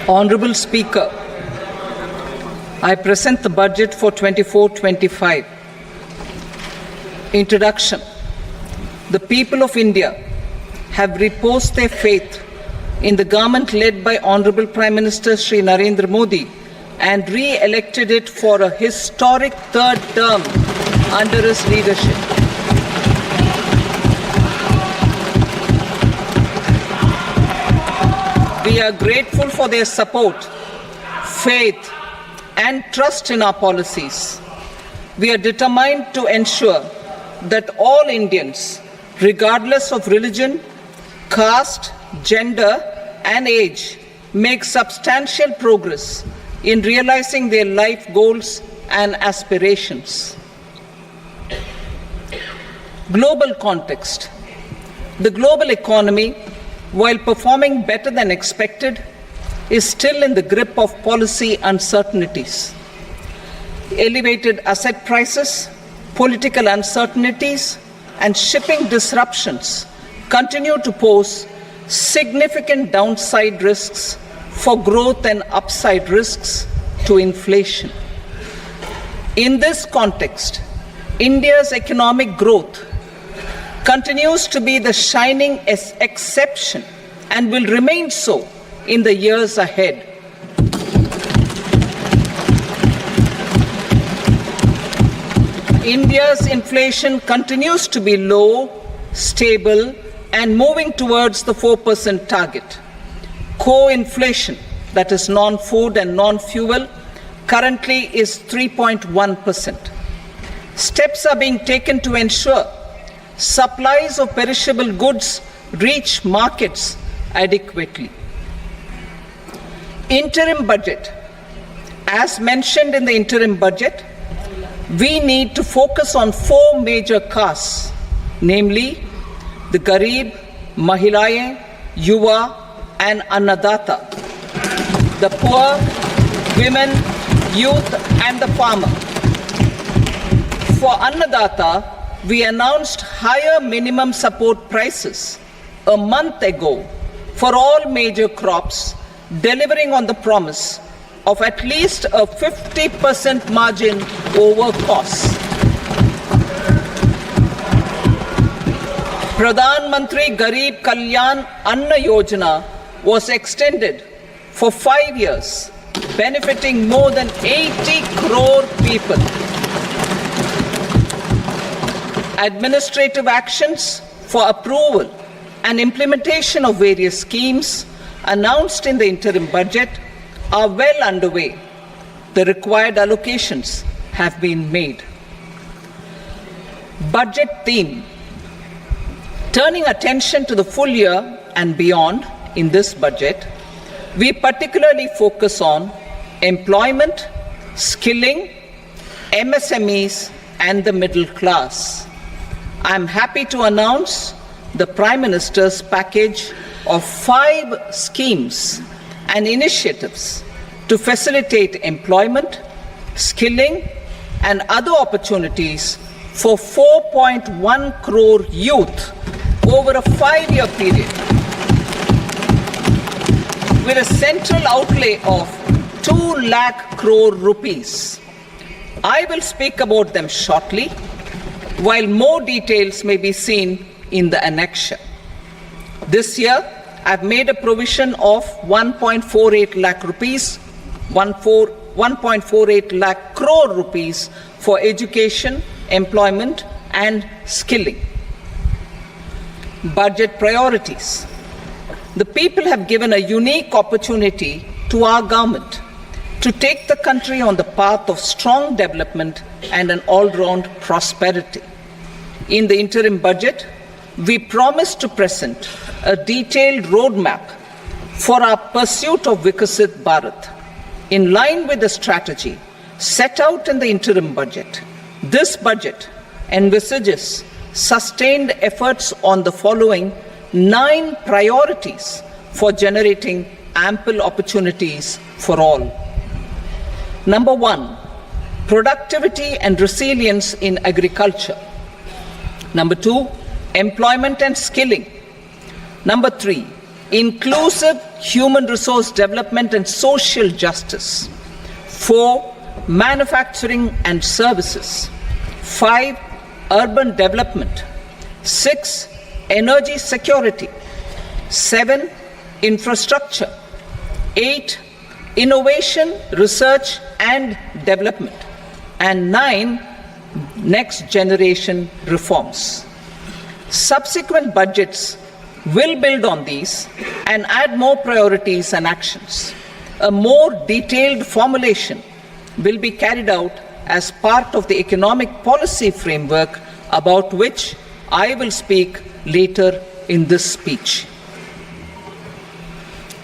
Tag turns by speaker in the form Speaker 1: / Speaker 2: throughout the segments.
Speaker 1: Honorable Speaker, I present the budget for 24-25. Introduction. The people of India have reposed their faith in the government led by Honorable Prime Minister Shri Narendra Modi and re-elected it for a historic third term under his leadership. We are grateful for their support, faith, and trust in our policies. We are determined to ensure that all Indians, regardless of religion, caste, gender, and age, make substantial progress in realizing their life goals and aspirations. Global context. The global economy, while performing better than expected, is still in the grip of policy uncertainties. Elevated asset prices, political uncertainties, and shipping disruptions continue to pose significant downside risks for growth and upside risks to inflation. In this context, India's economic growth continues to be the shining exception and will remain so in the years ahead. India's inflation continues to be low, stable, and moving towards the 4% target. Core inflation, that is non-food and non-fuel, currently is 3.1%. Steps are being taken to ensure supplies of perishable goods reach markets adequately. Interim budget. As mentioned in the interim budget, we need to focus on four major castes, namely the Garib, Mahilaye, Yuva, and Annadata, the poor, women, youth, and the farmer. For Annadata, we announced higher minimum support prices a month ago for all major crops, delivering on the promise of at least a 50% margin over costs. Pradhan Mantri Garib Kalyan Anna Yojana was extended for 5 years, benefiting more than 80 crore people. Administrative actions for approval and implementation of various schemes announced in the interim budget are well underway. The required allocations have been made. Budget theme. Turning attention to the full year and beyond in this budget, we particularly focus on employment, skilling, MSMEs, and the middle class. I am happy to announce the Prime Minister's package of 5 schemes and initiatives to facilitate employment, skilling, and other opportunities for 4.1 crore youth over a 5-year period, with a central outlay of 2 lakh crore rupees. I will speak about them shortly, while more details may be seen in the annexure. This year, I've made a provision of 1.48 lakh rupees, 1.48 lakh crore rupees for education, employment, and skilling. Budget priorities. The people have given a unique opportunity to our government to take the country on the path of strong development and an all-round prosperity. In the interim budget, we promise to present a detailed roadmap for our pursuit of Vikasit Bharat. In line with the strategy set out in the interim budget, this budget envisages sustained efforts on the following 9 priorities for generating ample opportunities for all. Number 1, productivity and resilience in agriculture. Number 2, employment and skilling. Number 3, inclusive human resource development and social justice. 4. Manufacturing and services. 5. Urban development. 6. Energy security. 7. Infrastructure. 8. Innovation, research and development. And 9. Next generation reforms. Subsequent budgets will build on these and add more priorities and actions. A more detailed formulation will be carried out as part of the economic policy framework about which I will speak later in this speech.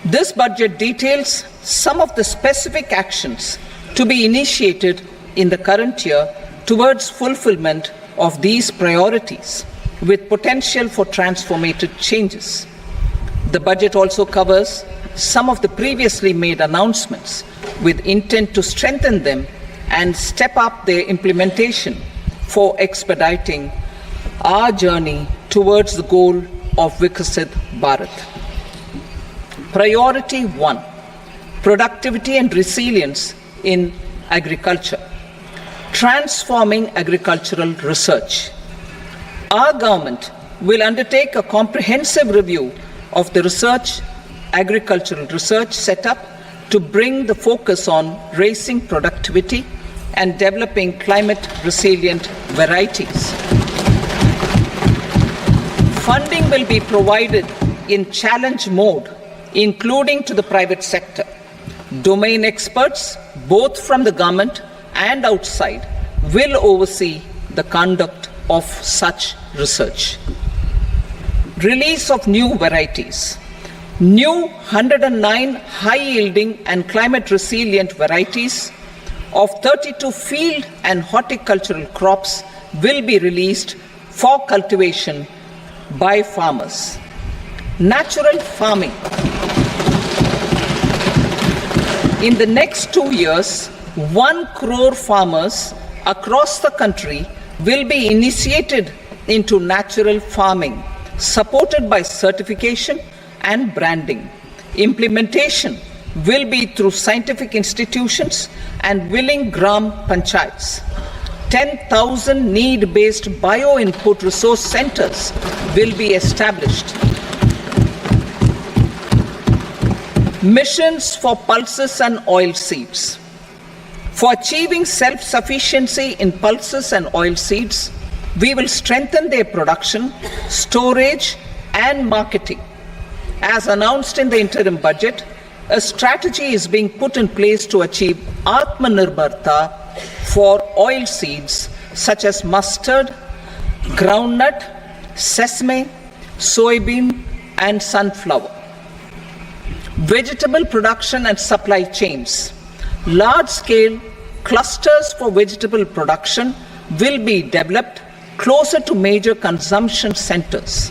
Speaker 1: This budget details some of the specific actions to be initiated in the current year towards fulfillment of these priorities, with potential for transformative changes. The budget also covers some of the previously made announcements with intent to strengthen them and step up their implementation for expediting our journey towards the goal of Viksit Bharat. Priority 1: productivity and resilience in agriculture. Transforming agricultural research. Our government will undertake a comprehensive review of the agricultural research setup to bring the focus on raising productivity and developing climate resilient varieties. Funding will be provided in challenge mode, including to the private sector. Domain experts, both from the government and outside, will oversee the conduct of such research. Release of new varieties. New 109 high-yielding and climate-resilient varieties of 32 field and horticultural crops will be released for cultivation by farmers. Natural farming. In the next 2 years, 1 crore farmers across the country will be initiated into natural farming, supported by certification and branding. Implementation will be through scientific institutions and willing gram panchayats. 10,000 need-based bio-input resource centers will be established. Missions for pulses and oilseeds. For achieving self-sufficiency in pulses and oilseeds, we will strengthen their production, storage, and marketing. As announced in the interim budget, a strategy is being put in place to achieve Atmanirbharta for oilseeds such as mustard, groundnut, sesame, soybean, and sunflower. Vegetable production and supply chains. Large-scale clusters for vegetable production will be developed closer to major consumption centers.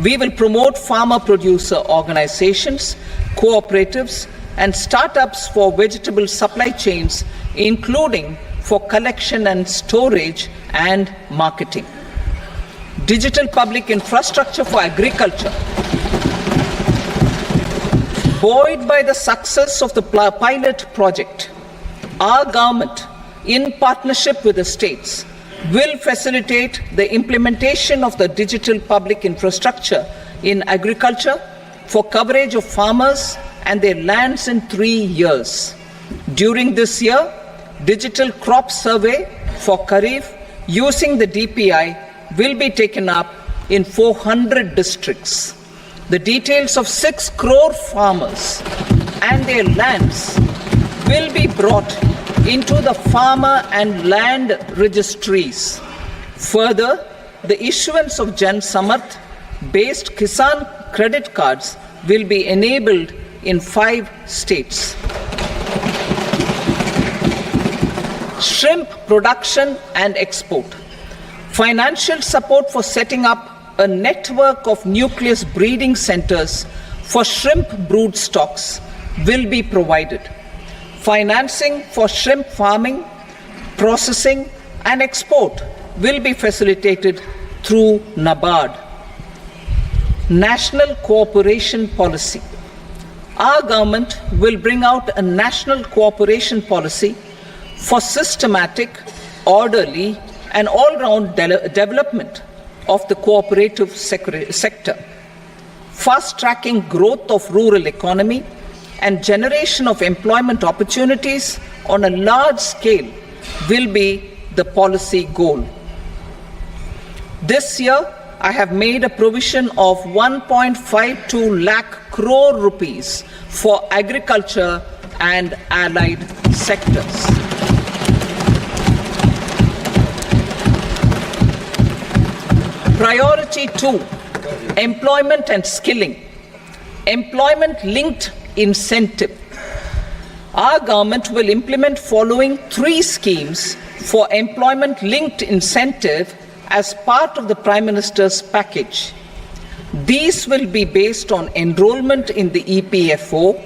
Speaker 1: We will promote farmer-producer organizations, cooperatives, and startups for vegetable supply chains, including for collection and storage and marketing. Digital public infrastructure for agriculture. Buoyed by the success of the pilot project, our government, in partnership with the states, will facilitate the implementation of the digital public infrastructure in agriculture for coverage of farmers and their lands in 3 years. During this year, digital crop survey for Kharif using the DPI will be taken up in 400 districts. The details of 6 crore farmers and their lands will be brought into the farmer and land registries. Further, the issuance of Jan Samarth based Kisan credit cards will be enabled in 5 states. Shrimp production and export. Financial support for setting up a network of nucleus breeding centers for shrimp brood stocks will be provided. Financing for shrimp farming, processing, and export will be facilitated through NABARD. national cooperation policy. Our government will bring out a national cooperation policy for systematic, orderly, and all-round development of the cooperative sector, fast-tracking growth of rural economy and generation of employment opportunities on a large scale will be the policy goal. This year, I have made a provision of 1.52 lakh crore rupees for agriculture and allied sectors. Priority 2, employment and skilling. Employment-linked incentive. Our government will implement following 3 schemes for employment-linked incentive as part of the Prime Minister's package. These will be based on enrollment in the EPFO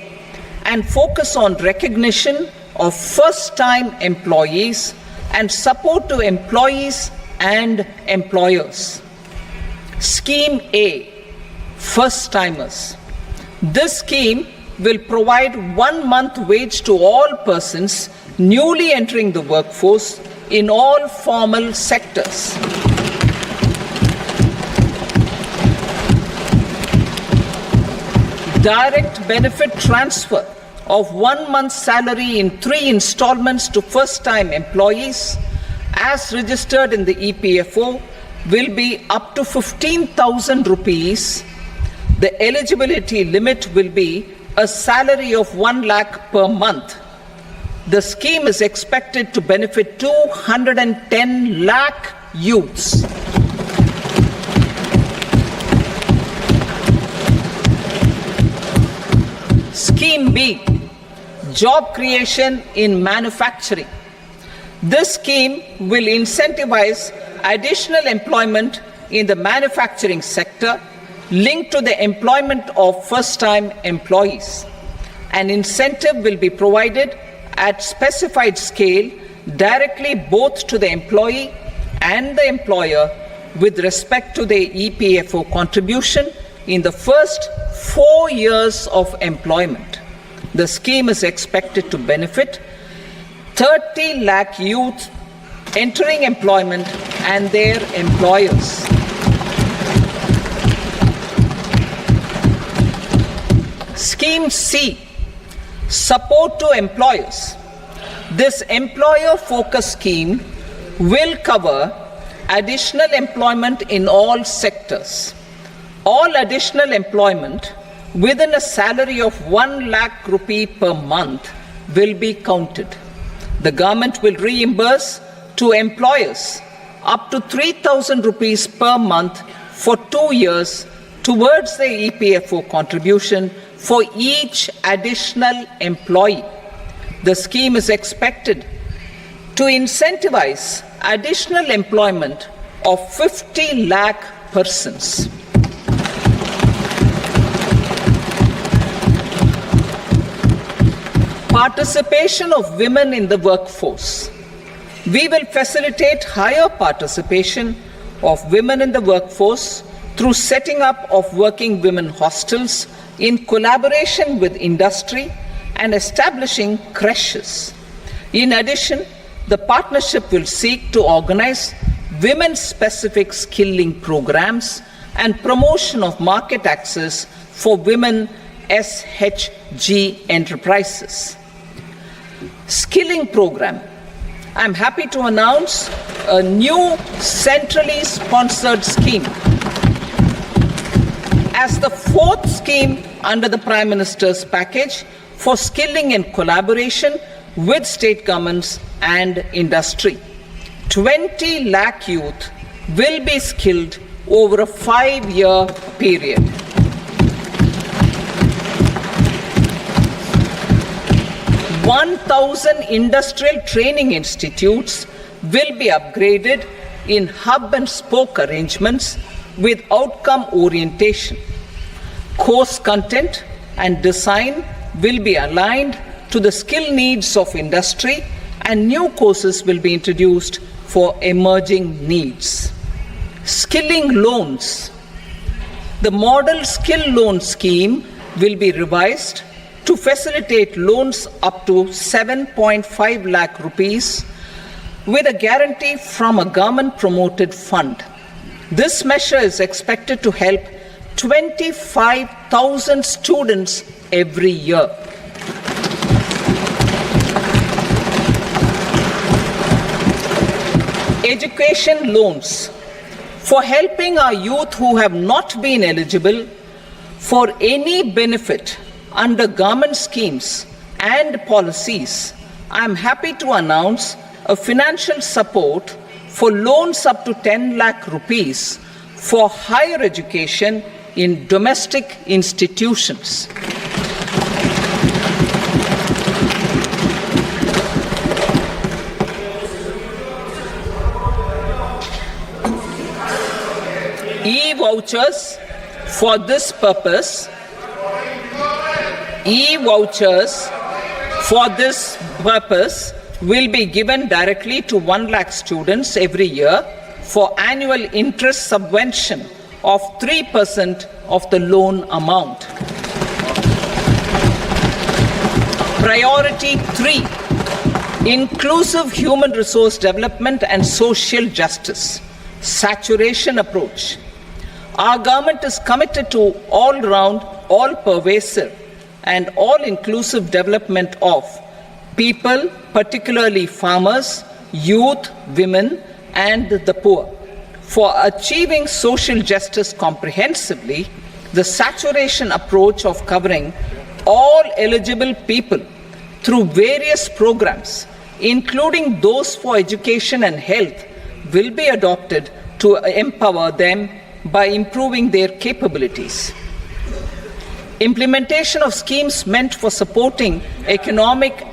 Speaker 1: and focus on recognition of first-time employees and support to employees and employers. Scheme A, first-timers. This scheme will provide 1 month wage to all persons newly entering the workforce in all formal sectors. Direct benefit transfer of 1 month's salary in 3 installments to first-time employees as registered in the EPFO will be up to 15,000 rupees. The eligibility limit will be a salary of 1 lakh per month. The scheme is expected to benefit 210 lakh youths. Scheme B, job creation in manufacturing. This scheme will incentivize additional employment in the manufacturing sector linked to the employment of first-time employees. An incentive will be provided at specified scale directly both to the employee and the employer with respect to the EPFO contribution in the first 4 years of employment. The scheme is expected to benefit 30 lakh youth entering employment and their employers. Scheme C, support to employers. This employer-focused scheme will cover additional employment in all sectors. All additional employment within a salary of 1 lakh rupee per month will be counted. The government will reimburse to employers up to 3,000 rupees per month for 2 years towards the EPFO contribution for each additional employee. The scheme is expected to incentivize additional employment of 50 lakh persons. Participation of women in the workforce. We will facilitate higher participation of women in the workforce through setting up of working women hostels in collaboration with industry and establishing creches. In addition, the partnership will seek to organize women-specific skilling programs and promotion of market access for women SHG enterprises. Skilling program. I'm happy to announce a new centrally sponsored scheme as the 4th scheme under the Prime Minister's package for skilling in collaboration with state governments and industry. 20 lakh youth will be skilled over a 5-year period. $1,000 industrial training institutes will be upgraded in hub and spoke arrangements with outcome orientation. Course content and design will be aligned to the skill needs of industry, and new courses will be introduced for emerging needs. Skilling loans. The model skill loan scheme will be revised to facilitate loans up to 7.5 lakh rupees with a guarantee from a government-promoted fund. This measure is expected to help 25,000 students every year. Education loans for helping our youth who have not been eligible for any benefit under government schemes and policies. I am happy to announce a financial support for loans up to 10 lakh rupees for higher education in domestic institutions. E-vouchers for this purpose. E-vouchers for this purpose will be given directly to 1 lakh students every year for annual interest subvention of 3% of the loan amount. Priority 3, inclusive human resource development and social justice, saturation approach. Our government is committed to all-round, all-pervasive and all-inclusive development of people, particularly farmers, youth, women, and the poor. For achieving social justice comprehensively, the saturation approach of covering all eligible people through various programs, including those for education and health, will be adopted to empower them by improving their capabilities. Implementation of schemes meant for supporting economic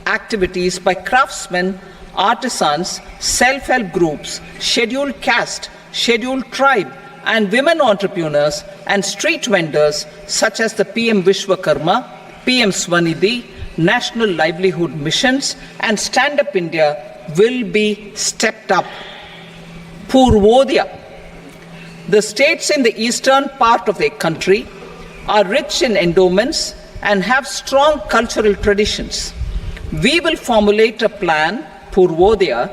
Speaker 1: activities by craftsmen, artisans, self-help groups, scheduled caste, scheduled tribe, and women entrepreneurs and street vendors such as the PM Vishwakarma, PM Swanidhi, National Livelihood Missions, and Stand Up India will be stepped up. Purvodaya. The states in the eastern part of the country are rich in endowments and have strong cultural traditions. We will formulate a plan, Purvodaya,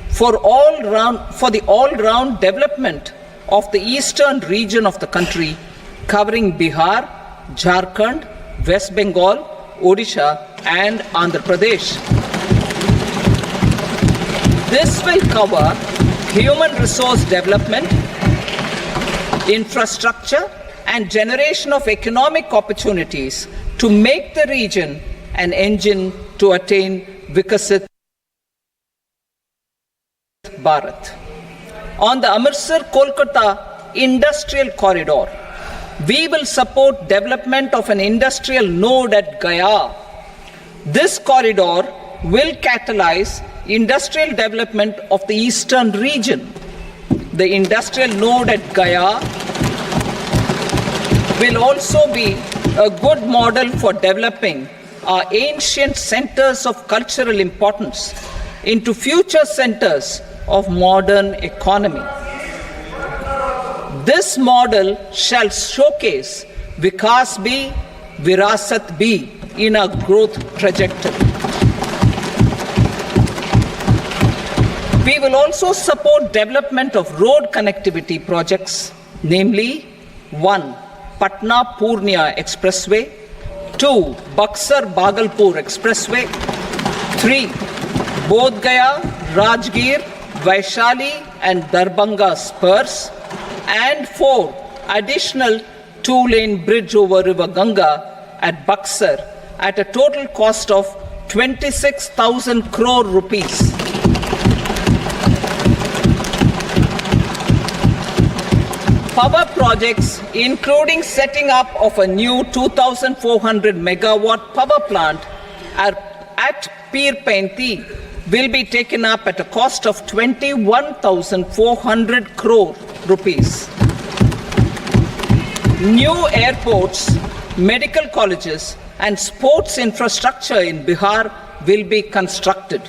Speaker 1: for the all-round development of the eastern region of the country, covering Bihar, Jharkhand, West Bengal, Odisha, and Andhra Pradesh. This will cover human resource development, infrastructure, and generation of economic opportunities to make the region an engine to attain Vikasit Bharat. On the Amritsar-Kolkata Industrial Corridor, we will support development of an industrial node at Gaya. This corridor will catalyze industrial development of the eastern region. The industrial node at Gaya will also be a good model for developing our ancient centers of cultural importance into future centers of modern economy. This model shall showcase Vikas B, Virasat B in our growth trajectory. We will also support development of road connectivity projects, namely 1. Patna-Purnia Expressway, 2. Buxar-Bhagalpur Expressway, 3. Bodh Gaya, Rajgir, Vaishali and Darbhanga spurs, and 4. Additional 2-lane bridge over River Ganga at Buxar at a total cost of 26,000 crore rupees. Power projects, including setting up of a new 2,400 megawatt power plant at Pir Painti, will be taken up at a cost of 21,400 crore rupees. New airports, medical colleges, and sports infrastructure in Bihar will be constructed.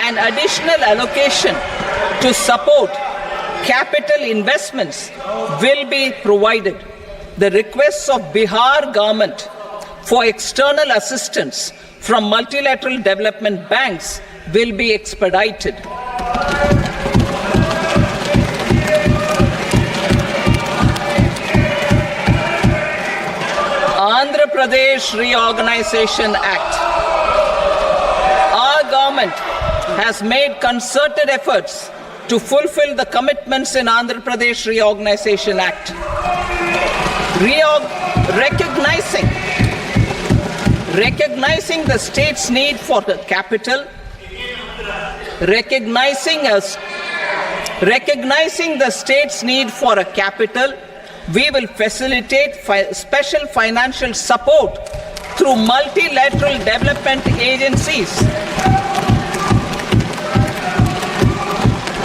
Speaker 1: An additional allocation to support capital investments will be provided. The requests of Bihar government for external assistance from multilateral development banks will be expedited. Andhra Pradesh Reorganization Act. Our government has made concerted efforts to fulfill the commitments in Andhra Pradesh Reorganization Act. Recognizing the state's need for the capital, recognizing the state's need for a capital, we will facilitate special financial support through multilateral development agencies.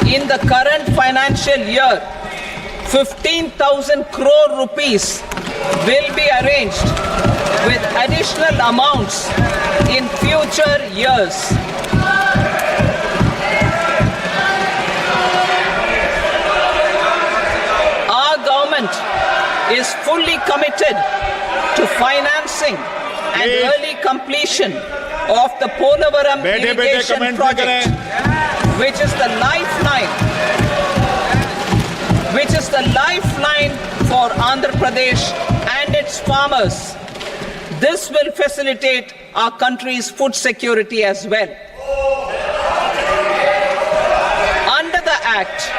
Speaker 1: In the current financial year, 15,000 crore rupees will be arranged with additional amounts in future years. Our government is fully committed to financing and early completion of the Polavaram irrigation project, which is the lifeline for Andhra Pradesh and its farmers. This will facilitate our country's food security as well. Under the Act,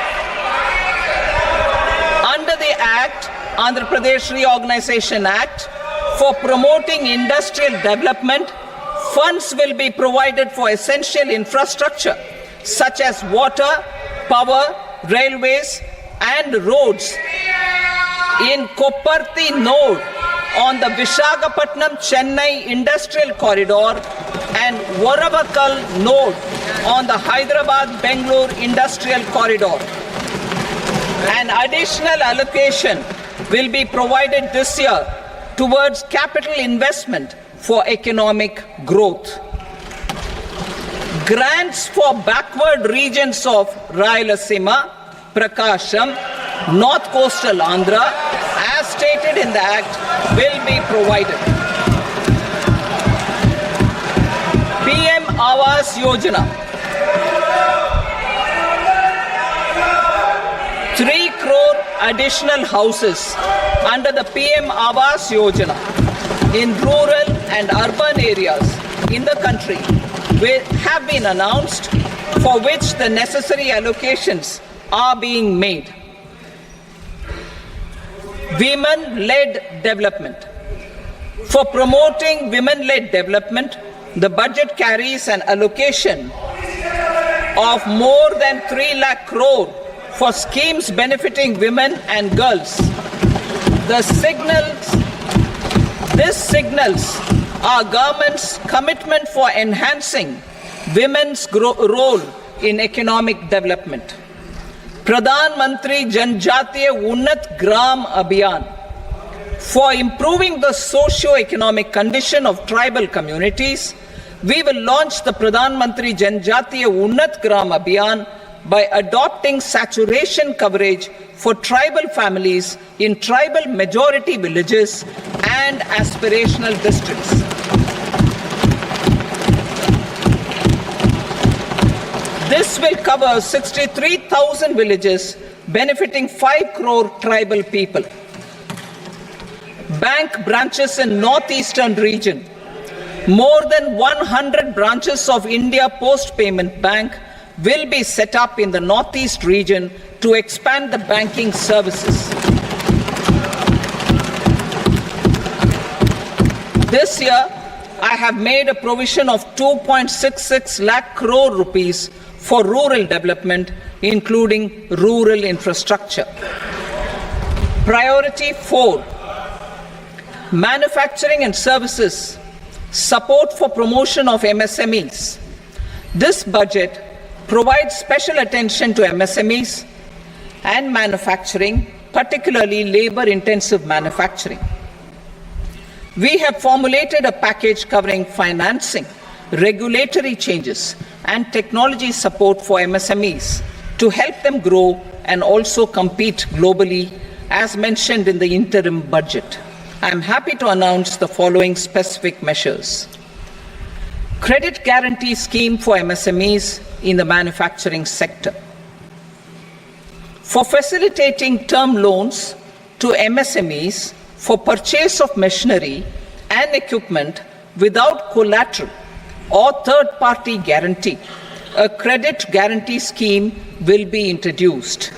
Speaker 1: Andhra Pradesh Reorganization Act, for promoting industrial development, funds will be provided for essential infrastructure such as water, power, railways, and roads. In Kopparthi node on the Visakhapatnam-Chennai Industrial Corridor and Varavakal node on the Hyderabad-Bangalore Industrial Corridor. An additional allocation will be provided this year towards capital investment for economic growth. Grants for backward regions of Rayalaseema, Prakasham, North Coastal Andhra, as stated in the Act, will be provided. PM Awas Yojana. 3 crore additional houses under the PM Awas Yojana in rural and urban areas in the country have been announced, for which the necessary allocations are being made. Women-led development. For promoting women-led development, the budget carries an allocation of more than 3 lakh crore for schemes benefiting women and girls. This signals our government's commitment for enhancing women's role in economic development. Pradhan Mantri Janjatiya Unnat Gram Abhiyan. For improving the socio-economic condition of tribal communities, we will launch the Pradhan Mantri Janjatiya Unnat Gram Abhiyan by adopting saturation coverage for tribal families in tribal majority villages and aspirational districts. This will cover 63,000 villages, benefiting 5 crore tribal people. Bank branches in northeastern region. More than 100 branches of India Post Payment Bank will be set up in the northeast region to expand the banking services. This year, I have made a provision of 2.66 lakh crore rupees for rural development, including rural infrastructure. Priority 4, manufacturing and services, support for promotion of MSMEs. This budget provides special attention to MSMEs and manufacturing, particularly labor-intensive manufacturing. We have formulated a package covering financing, regulatory changes, and technology support for MSMEs to help them grow and also compete globally, as mentioned in the interim budget. I am happy to announce the following specific measures. Credit guarantee scheme for MSMEs in the manufacturing sector. For facilitating term loans to MSMEs for purchase of machinery and equipment without collateral or third-party guarantee, a credit guarantee scheme will be introduced.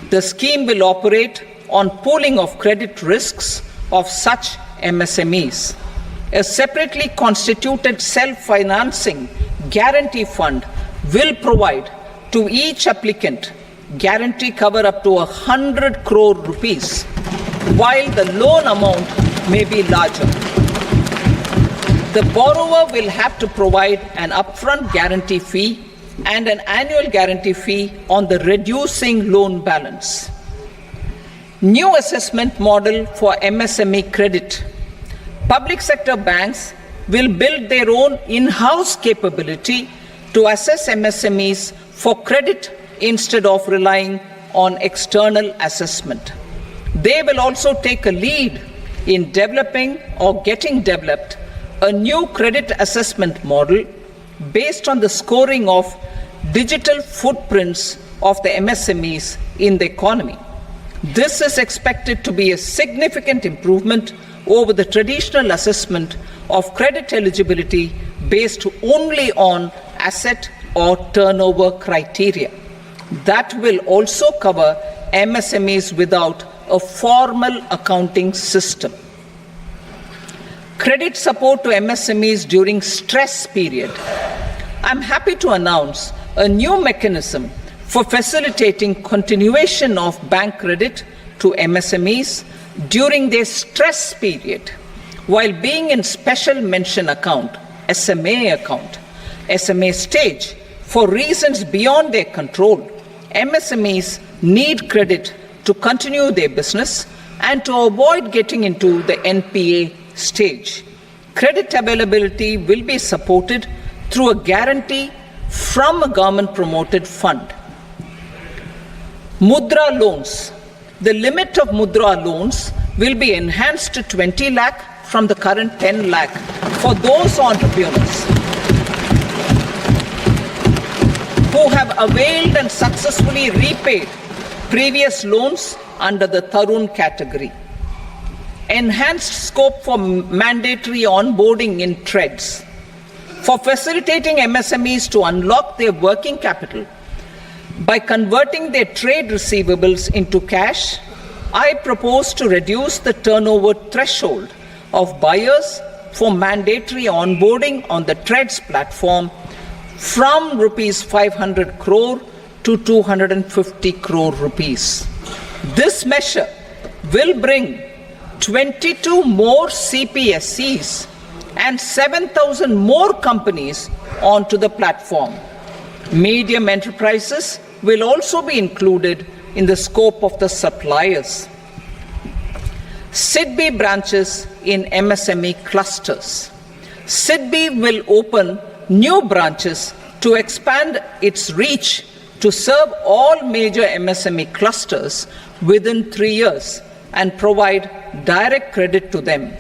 Speaker 1: The scheme will operate on pooling of credit risks of such MSMEs. A separately constituted self-financing guarantee fund will provide to each applicant guarantee cover up to 100 crore rupees, while the loan amount may be larger. The borrower will have to provide an upfront guarantee fee and an annual guarantee fee on the reducing loan balance. New assessment model for MSME credit. Public sector banks will build their own in-house capability to assess MSMEs for credit instead of relying on external assessment. They will also take a lead in developing or getting developed a new credit assessment model based on the scoring of digital footprints of the MSMEs in the economy. This is expected to be a significant improvement over the traditional assessment of credit eligibility based only on asset or turnover criteria. That will also cover MSMEs without a formal accounting system. Credit support to MSMEs during stress period. I'm happy to announce a new mechanism for facilitating continuation of bank credit to MSMEs during their stress period while being in special mention account, SMA stage, for reasons beyond their control. MSMEs need credit to continue their business and to avoid getting into the NPA stage. Credit availability will be supported through a guarantee from a government-promoted fund. Mudra loans. The limit of Mudra loans will be enhanced to 20 lakh from the current 10 lakh for those entrepreneurs who have availed and successfully repaid previous loans under the Tarun category. Enhanced scope for mandatory onboarding in trades. For facilitating MSMEs to unlock their working capital by converting their trade receivables into cash, I propose to reduce the turnover threshold of buyers for mandatory onboarding on the trades platform from rupees 500 crore to 250 crore rupees. This measure will bring 22 more CPSCs and 7,000 more companies onto the platform. Medium enterprises will also be included in the scope of the suppliers. SIDBI branches in MSME clusters. SIDBI will open new branches to expand its reach to serve all major MSME clusters within 3 years and provide direct credit to them.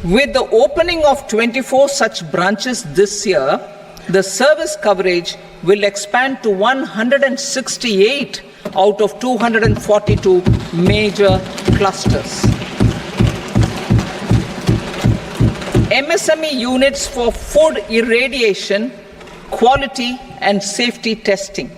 Speaker 1: With the opening of 24 such branches this year, the service coverage will expand to 168 out of 242 major clusters. MSME units for food irradiation, quality and safety testing.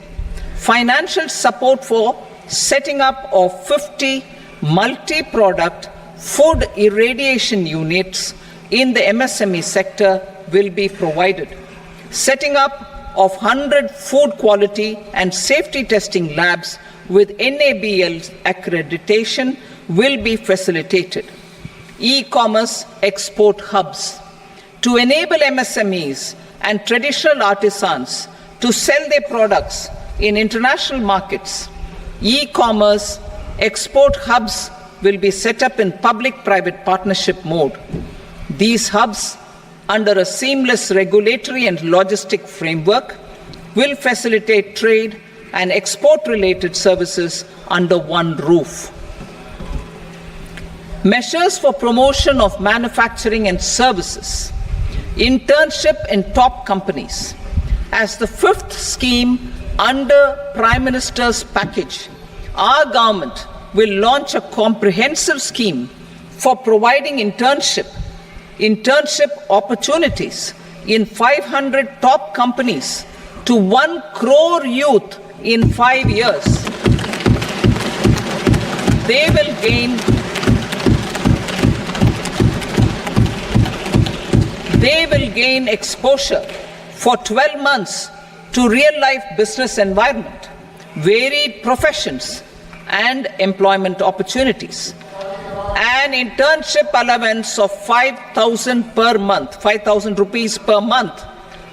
Speaker 1: Financial support for setting up of 50 multi-product food irradiation units in the MSME sector will be provided. Setting up of 100 food quality and safety testing labs with NABL accreditation will be facilitated. E-commerce export hubs. To enable MSMEs and traditional artisans to sell their products in international markets, e-commerce export hubs will be set up in public-private partnership mode. These hubs, under a seamless regulatory and logistic framework, will facilitate trade and export-related services under one roof. Measures for promotion of manufacturing and services. Internship in top companies. As the fifth scheme under Prime Minister's package, our government will launch a comprehensive scheme for providing internship opportunities in 500 top companies to 1 crore youth in 5 years. They will gain exposure for 12 months to real-life business environment, varied professions, and employment opportunities. An internship allowance of 5,000 per month, 5,000 rupees per month,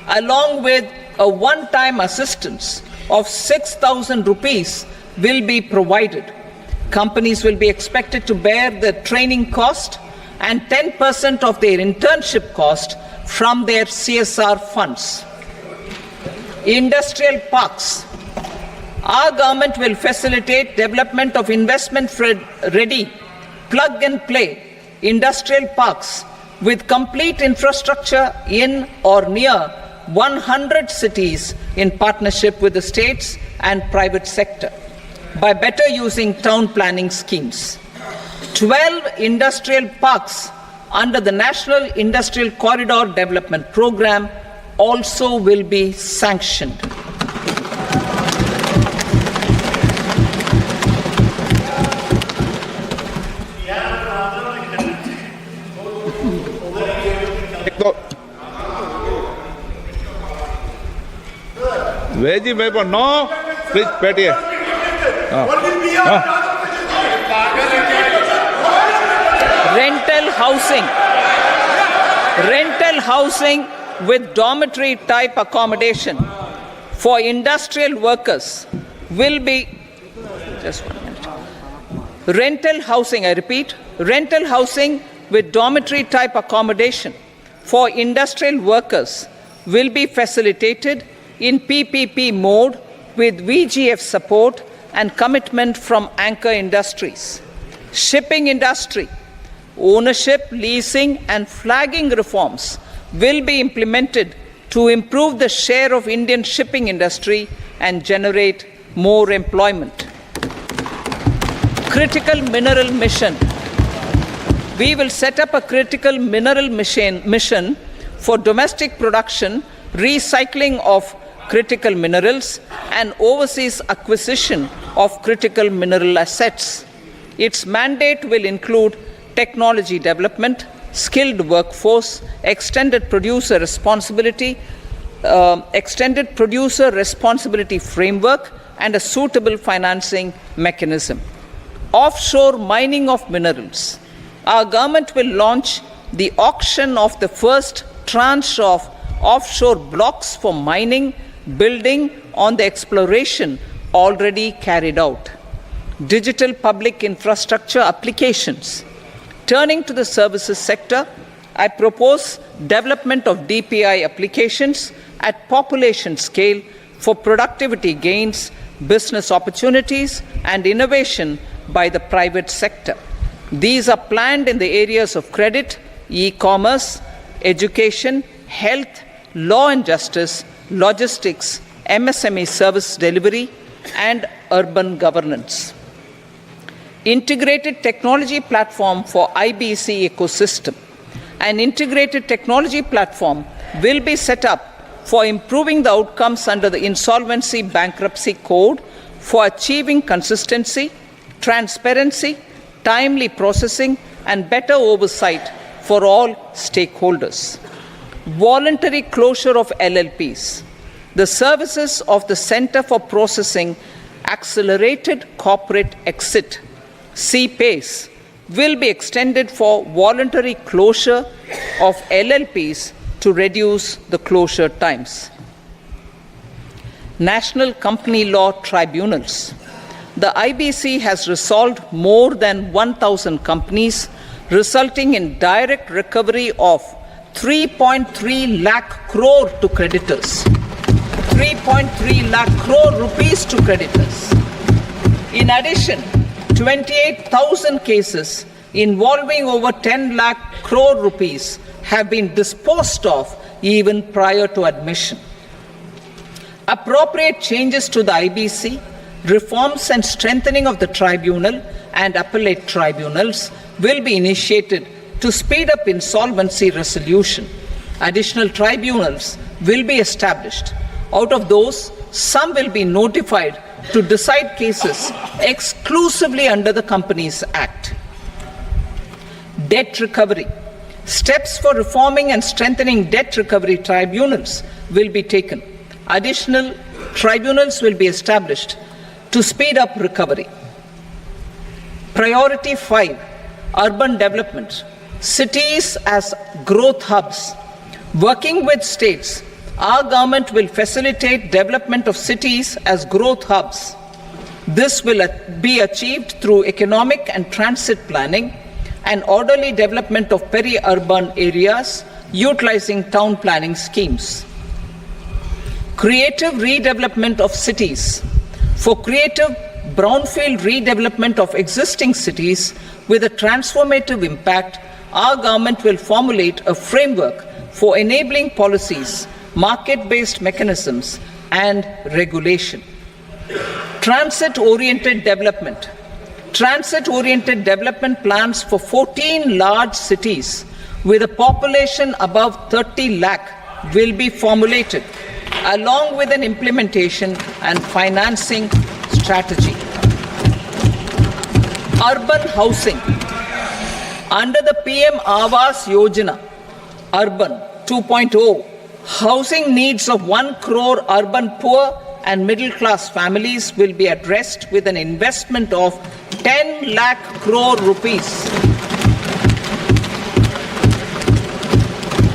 Speaker 1: along with a one-time assistance of 6,000 rupees will be provided. Companies will be expected to bear the training cost and 10% of their internship cost from their CSR funds. Industrial parks. Our government will facilitate development of investment-ready, plug-and-play industrial parks with complete infrastructure in or near 100 cities in partnership with the states and private sector by better using town planning schemes. 12 industrial parks under the National Industrial Corridor Development Program also will be sanctioned.
Speaker 2: Veggie paper, no. Please, Petty.
Speaker 1: Rental housing with dormitory type accommodation for industrial workers will be, just 1 minute. Rental housing, I repeat, rental housing with dormitory type accommodation for industrial workers will be facilitated in PPP mode with VGF support and commitment from anchor industries. Shipping industry, ownership, leasing and flagging reforms will be implemented to improve the share of Indian shipping industry and generate more employment. Critical mineral mission. We will set up a critical mineral mission for domestic production, recycling of critical minerals and overseas acquisition of critical mineral assets. Its mandate will include technology development, skilled workforce, extended producer responsibility framework, and a suitable financing mechanism. Offshore mining of minerals. Our government will launch the auction of the first tranche of offshore blocks for mining, building on the exploration already carried out. Digital public infrastructure applications. Turning to the services sector, I propose development of DPI applications at population scale for productivity gains, business opportunities, and innovation by the private sector. These are planned in the areas of credit, e-commerce, education, health, law and justice, logistics, MSME service delivery, and urban governance. Integrated technology platform for IBC ecosystem. An integrated technology platform will be set up for improving the outcomes under the Insolvency Bankruptcy Code for achieving consistency, transparency, timely processing, and better oversight for all stakeholders. Voluntary closure of LLPs. The services of the Center for Processing Accelerated Corporate Exit, CPACE, will be extended for voluntary closure of LLPs to reduce the closure times. National Company Law Tribunals. The IBC has resolved more than 1,000 companies, resulting in direct recovery of 3.3 lakh crore to creditors. 3.3 lakh crore rupees to creditors. In addition, 28,000 cases involving over 10 lakh crore rupees have been disposed of even prior to admission. Appropriate changes to the IBC, reforms and strengthening of the tribunal and appellate tribunals will be initiated to speed up insolvency resolution. Additional tribunals will be established. Out of those, some will be notified to decide cases exclusively under the Companies Act. Debt recovery. Steps for reforming and strengthening debt recovery tribunals will be taken. Additional tribunals will be established to speed up recovery. Priority 5, urban development. Cities as growth hubs. Working with states, our government will facilitate development of cities as growth hubs. This will be achieved through economic and transit planning and orderly development of peri-urban areas utilizing town planning schemes. Creative redevelopment of cities. For creative brownfield redevelopment of existing cities with a transformative impact, our government will formulate a framework for enabling policies, market-based mechanisms, and regulation. Transit-oriented development. Transit-oriented development plans for 14 large cities with a population above 30 lakh will be formulated, along with an implementation and financing strategy. Urban housing. Under the PM Awas Yojana, Urban 2.0, housing needs of 1 crore urban poor and middle-class families will be addressed with an investment of 10 lakh crore rupees.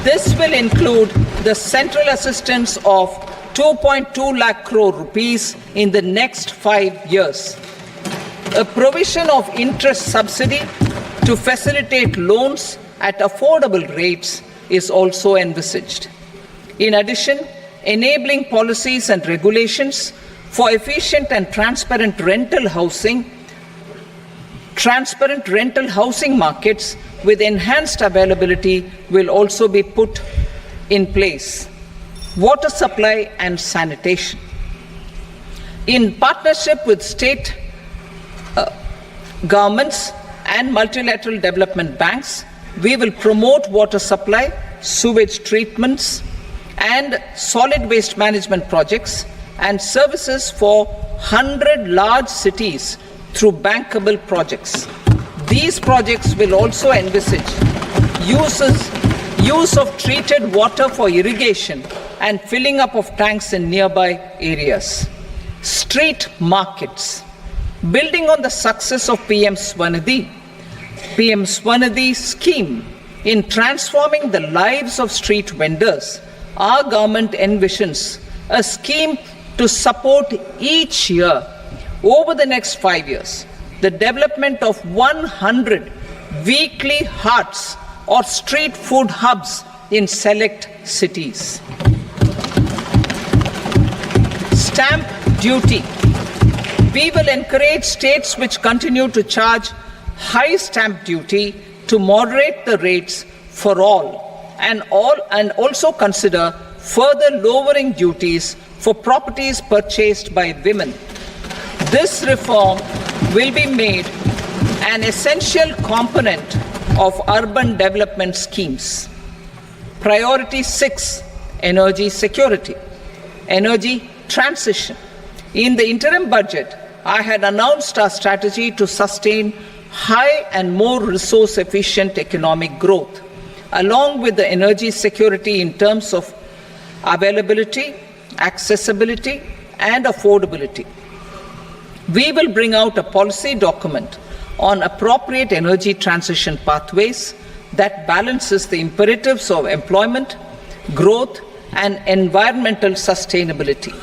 Speaker 1: This will include the central assistance of 2.2 lakh crore rupees in the next 5 years. A provision of interest subsidy to facilitate loans at affordable rates is also envisaged. In addition, enabling policies and regulations for efficient and transparent rental housing markets with enhanced availability will also be put in place. Water supply and sanitation. In partnership with state governments and multilateral development banks, we will promote water supply, sewage treatments, and solid waste management projects and services for 100 large cities through bankable projects. These projects will also envisage use of treated water for irrigation and filling up of tanks in nearby areas. Street markets. Building on the success of PM Swanidhi scheme in transforming the lives of street vendors, our government envisions a scheme to support each year over the next 5 years the development of 100 weekly hearts or street food hubs in select cities. Stamp duty. We will encourage states which continue to charge high stamp duty to moderate the rates for all and also consider further lowering duties for properties purchased by women. This reform will be made an essential component of urban development schemes. Priority 6, energy security, energy transition. In the interim budget, I had announced our strategy to sustain high and more resource-efficient economic growth, along with the energy security in terms of availability, accessibility, and affordability. We will bring out a policy document on appropriate energy transition pathways that balances the imperatives of employment, growth, and environmental sustainability.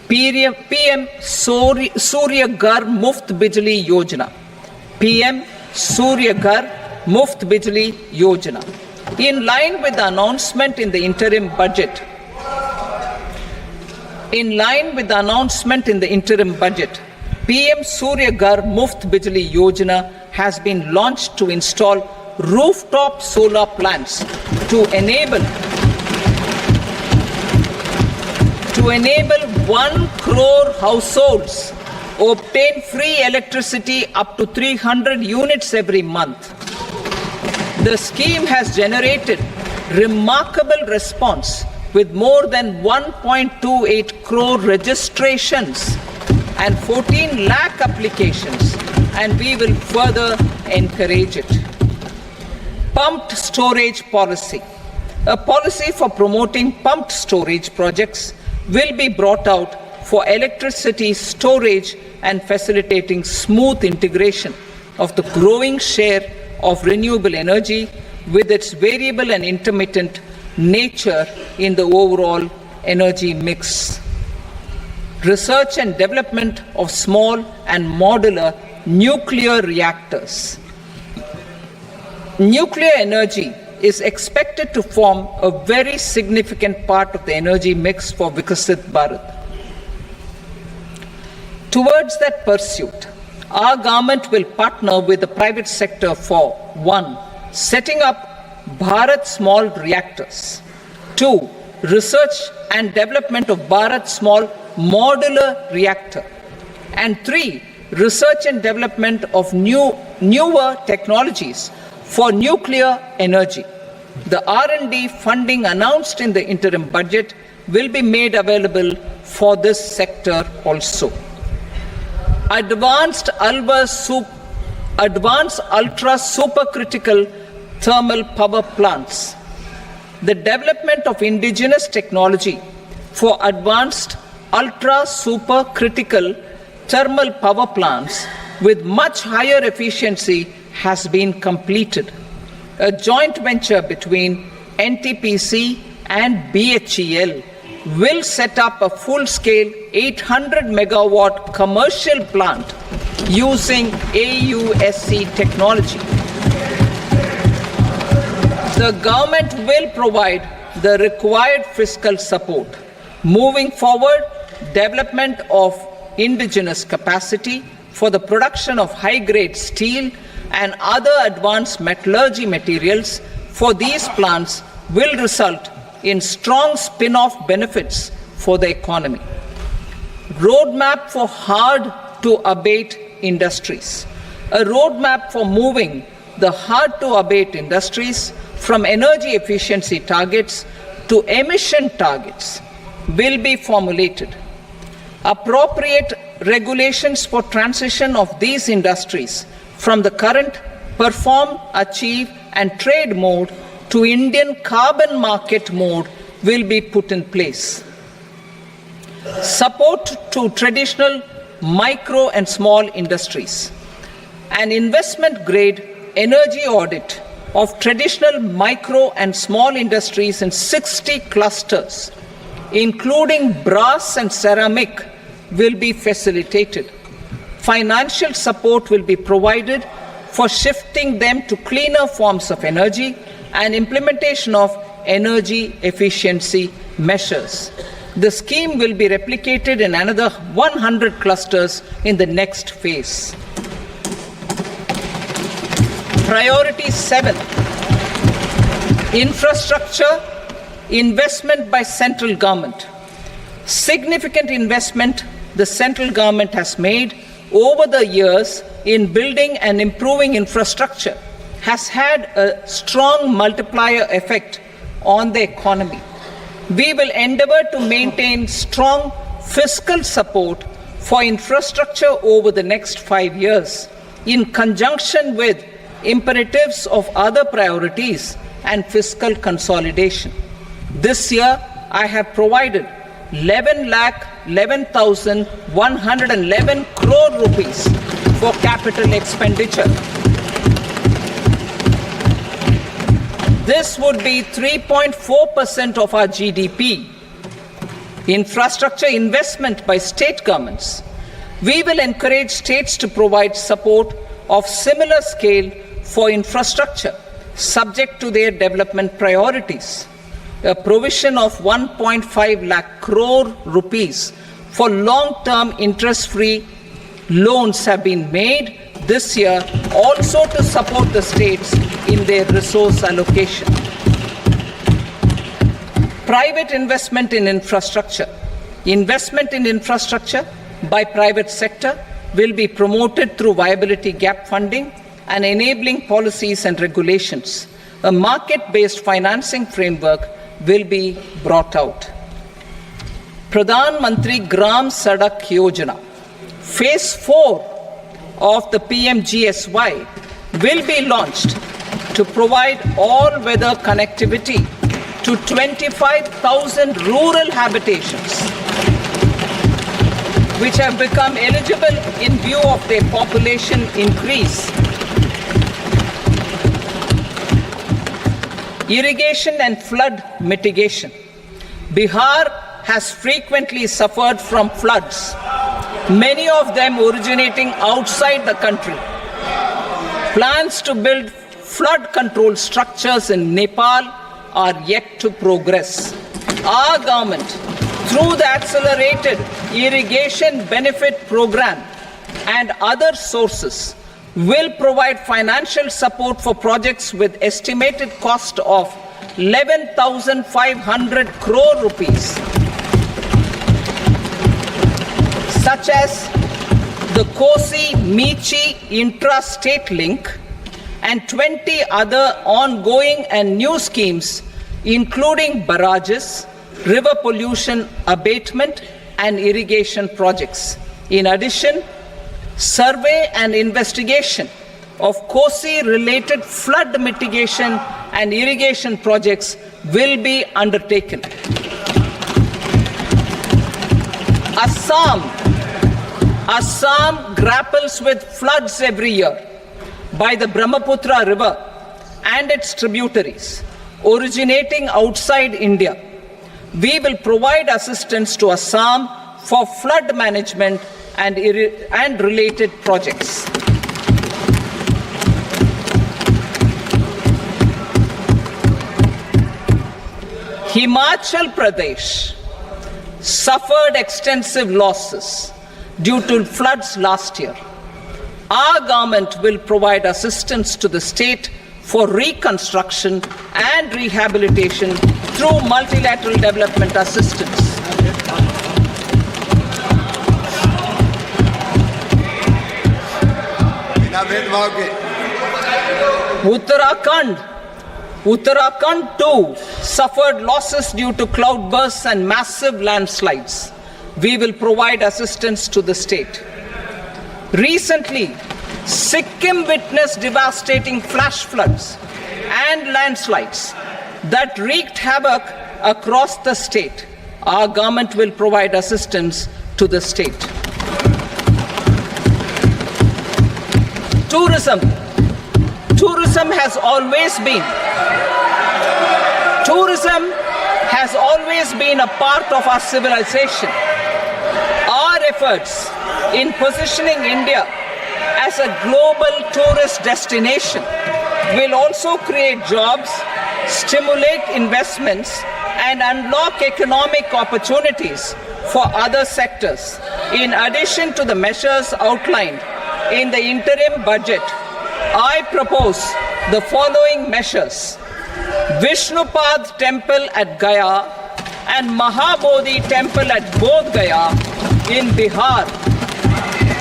Speaker 1: PM Surya Ghar Muft Bijli Yojana. PM Surya Ghar Muft Bijli Yojana. In line with the announcement in the interim budget, In line with the announcement in the interim budget, PM Surya Ghar Muft Bijli Yojana has been launched to install rooftop solar plants to enable 1 crore households obtain free electricity up to 300 units every month. The scheme has generated remarkable response with more than 1.28 crore registrations and 14 lakh applications, and we will further encourage it. Pumped storage policy. A policy for promoting pumped storage projects will be brought out for electricity storage and facilitating smooth integration of the growing share of renewable energy with its variable and intermittent nature in the overall energy mix. Research and development of small and modular nuclear reactors. Nuclear energy is expected to form a very significant part of the energy mix for Vikasit Bharat. Towards that pursuit, our government will partner with the private sector for 1. Setting up Bharat Small Reactors, 2. Research and development of Bharat Small Modular Reactor, and 3. Research and development of newer technologies for nuclear energy. The R&D funding announced in the interim budget will be made available for this sector also. Advanced ultra supercritical thermal power plants. The development of indigenous technology for advanced ultra supercritical thermal power plants with much higher efficiency has been completed. A joint venture between NTPC and BHEL will set up a full-scale 800 megawatt commercial plant using AUSC technology. The government will provide the required fiscal support. Moving forward, development of indigenous capacity for the production of high-grade steel and other advanced metallurgy materials for these plants will result in strong spin-off benefits for the economy. Roadmap for hard-to-abate industries. A roadmap for moving the hard-to-abate industries from energy efficiency targets to emission targets will be formulated. Appropriate regulations for transition of these industries from the current perform, achieve, and trade mode to Indian carbon market mode will be put in place. Support to traditional micro and small industries. An investment-grade energy audit of traditional micro and small industries in 60 clusters, including brass and ceramic, will be facilitated. Financial support will be provided for shifting them to cleaner forms of energy and implementation of energy efficiency measures. The scheme will be replicated in another 100 clusters in the next phase. Priority 7, infrastructure investment by central government. Significant investment the central government has made over the years in building and improving infrastructure has had a strong multiplier effect on the economy. We will endeavor to maintain strong fiscal support for infrastructure over the next 5 years in conjunction with imperatives of other priorities and fiscal consolidation. This year, I have provided 11,11,111 crore rupees for capital expenditure. This would be 3.4% of our GDP. Infrastructure investment by state governments. We will encourage states to provide support of similar scale for infrastructure, subject to their development priorities. a provision of 1.5 lakh crore rupees for long-term interest-free loans have been made this year also to support the states in their resource allocation. Private investment in infrastructure. Investment in infrastructure by private sector will be promoted through viability gap funding and enabling policies and regulations. A market-based financing framework will be brought out. Pradhan Mantri Gram Sadak Yojana, Phase 4 of the PMGSY will be launched to provide all-weather connectivity to 25,000 rural habitations, which have become eligible in view of their population increase. Irrigation and flood mitigation. Bihar has frequently suffered from floods, many of them originating outside the country. Plans to build flood control structures in Nepal are yet to progress. Our government, through the Accelerated Irrigation Benefit Program and other sources, will provide financial support for projects with estimated cost of 11,500 crore rupees, such as the Kosi-Michi intra-state link and 20 other ongoing and new schemes, including barrages, river pollution abatement and irrigation projects. In addition, survey and investigation of Kosi-related flood mitigation and irrigation projects will be undertaken. Assam grapples with floods every year by the Brahmaputra River and its tributaries originating outside India. We will provide assistance to Assam for flood management and related projects. Himachal Pradesh suffered extensive losses due to floods last year. Our government will provide assistance to the state for reconstruction and rehabilitation through multilateral development assistance. Uttarakhand too suffered losses due to cloudbursts and massive landslides. We will provide assistance to the state. Recently, Sikkim witnessed devastating flash floods and landslides that wreaked havoc across the state. Our government will provide assistance to the state. Tourism. Tourism has always been a part of our civilization. Our efforts in positioning India as a global tourist destination will also create jobs, stimulate investments, and unlock economic opportunities for other sectors. In addition to the measures outlined in the interim budget, I propose the following measures. Vishnupad Temple at Gaya and Mahabodhi Temple at Bodh Gaya in Bihar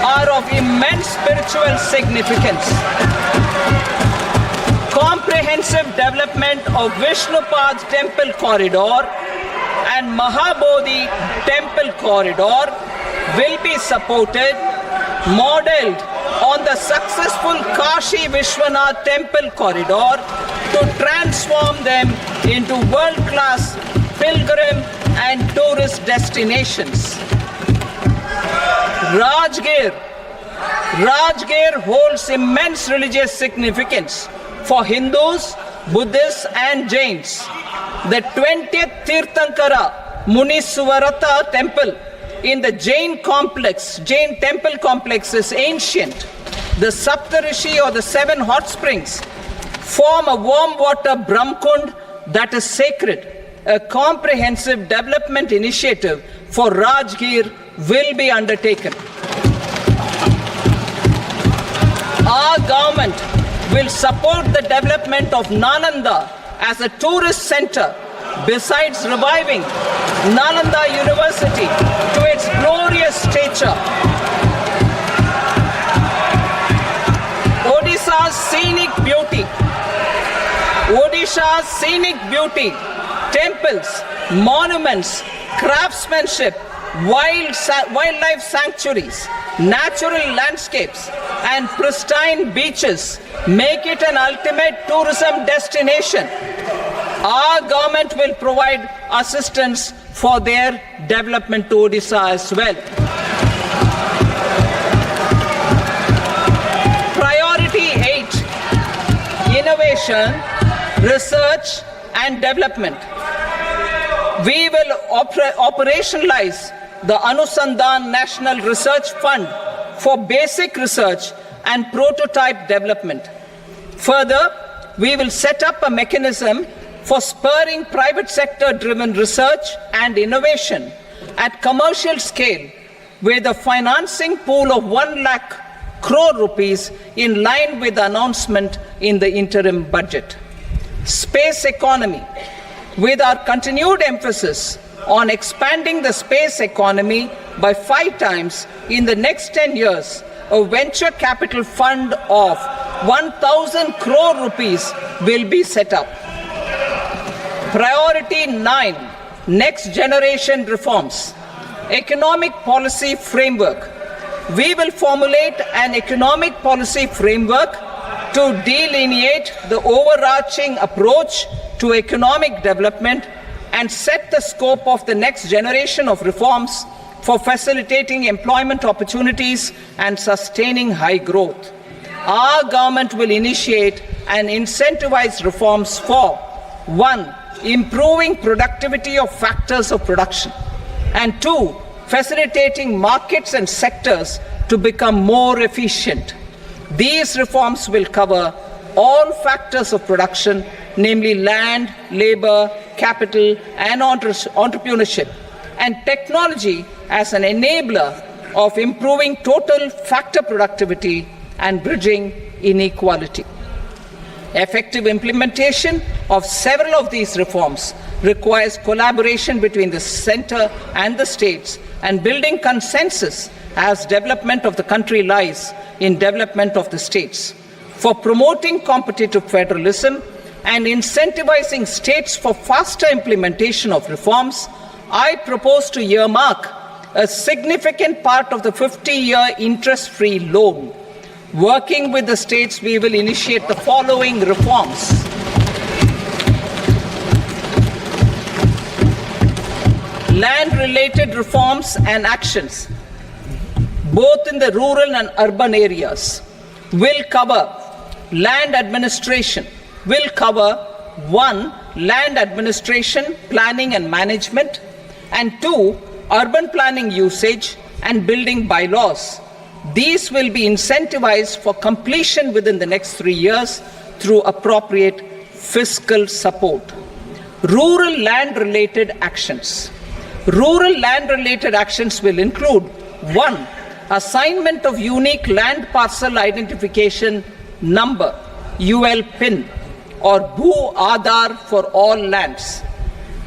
Speaker 1: are of immense spiritual significance. Comprehensive development of Vishnupad Temple Corridor and Mahabodhi Temple Corridor will be supported, modeled on the successful Kashi Vishwanath Temple Corridor to transform them into world-class pilgrim and tourist destinations. Rajgir holds immense religious significance for Hindus, Buddhists and Jains. The 20th Tirthankara Muniswarata temple in the Jain temple complex is ancient. The Saptarishi or the 7 hot springs form a warm water Brahmkund that is sacred. a comprehensive development initiative for Rajgir will be undertaken. Our government will support the development of Nalanda as a tourist center, besides reviving Nalanda University to its glorious stature. Odisha's scenic beauty, temples, monuments, craftsmanship, wildlife sanctuaries, natural landscapes, and pristine beaches make it an ultimate tourism destination. Our government will provide assistance for their development to Odisha as well. Priority 8, innovation, research and development. We will operationalize the Anusandhan National Research Fund for basic research and prototype development. Further, we will set up a mechanism for spurring private sector-driven research and innovation at commercial scale with a financing pool of 1 lakh crore rupees in line with the announcement in the interim budget. Space economy. With our continued emphasis on expanding the space economy by 5 times in the next 10 years, a venture capital fund of 1,000 crore rupees will be set up. Priority 9, next generation reforms. Economic policy framework. We will formulate an economic policy framework to delineate the overarching approach to economic development and set the scope of the next generation of reforms for facilitating employment opportunities and sustaining high growth. Our government will initiate and incentivize reforms for 1. Improving productivity of factors of production, and 2. Facilitating markets and sectors to become more efficient. These reforms will cover all factors of production, namely land, labor, capital, and entrepreneurship, and technology as an enabler of improving total factor productivity and bridging inequality. Effective implementation of several of these reforms requires collaboration between the center and the states and building consensus as development of the country lies in development of the states. For promoting competitive federalism and incentivizing states for faster implementation of reforms, I propose to earmark a significant part of the 50-year interest-free loan. Working with the states, we will initiate the following reforms. Land-related reforms and actions, both in the rural and urban areas, will cover land administration, will cover 1. Land administration, planning and management, and 2. Urban planning usage and building bylaws. These will be incentivized for completion within the next 3 years through appropriate fiscal support. Rural land-related actions. Rural land-related actions will include 1. Assignment of unique land parcel identification number, UL PIN, or Bhu Aadhaar for all lands.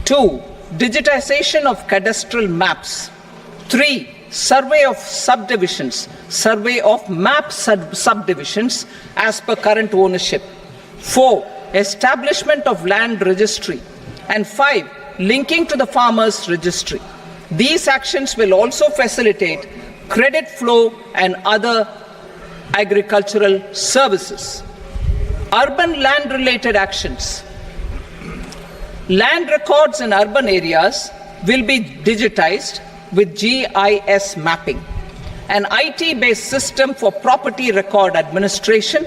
Speaker 1: 2. Digitization of cadastral maps. 3. Survey of subdivisions, survey of map subdivisions as per current ownership. 4. Establishment of land registry. And 5. Linking to the farmers registry. These actions will also facilitate credit flow and other agricultural services. Urban land-related actions. Land records in urban areas will be digitized with GIS mapping. An IT-based system for property record administration,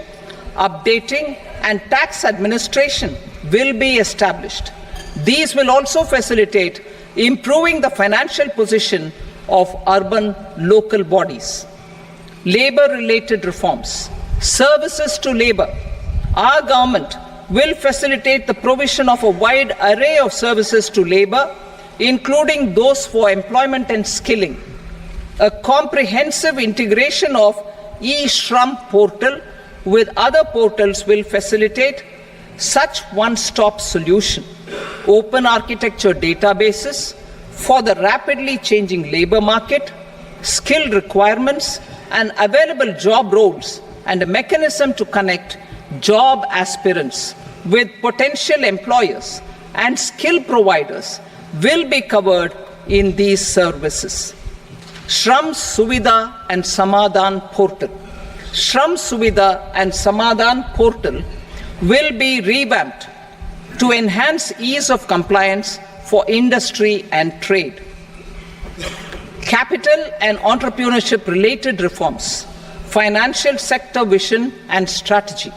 Speaker 1: updating, and tax administration will be established. These will also facilitate improving the financial position of urban local bodies. Labor-related reforms. Services to labor. Our government will facilitate the provision of a wide array of services to labor, including those for employment and skilling. A comprehensive integration of e-Shram portal with other portals will facilitate such one-stop solution. Open architecture databases for the rapidly changing labor market, skill requirements, and available job roles, and a mechanism to connect job aspirants with potential employers and skill providers will be covered in these services. Shram Suvidha and Samadhan portal. Shram Suvidha and Samadhan portal will be revamped to enhance ease of compliance for industry and trade. Capital and entrepreneurship related reforms, financial sector vision and strategy.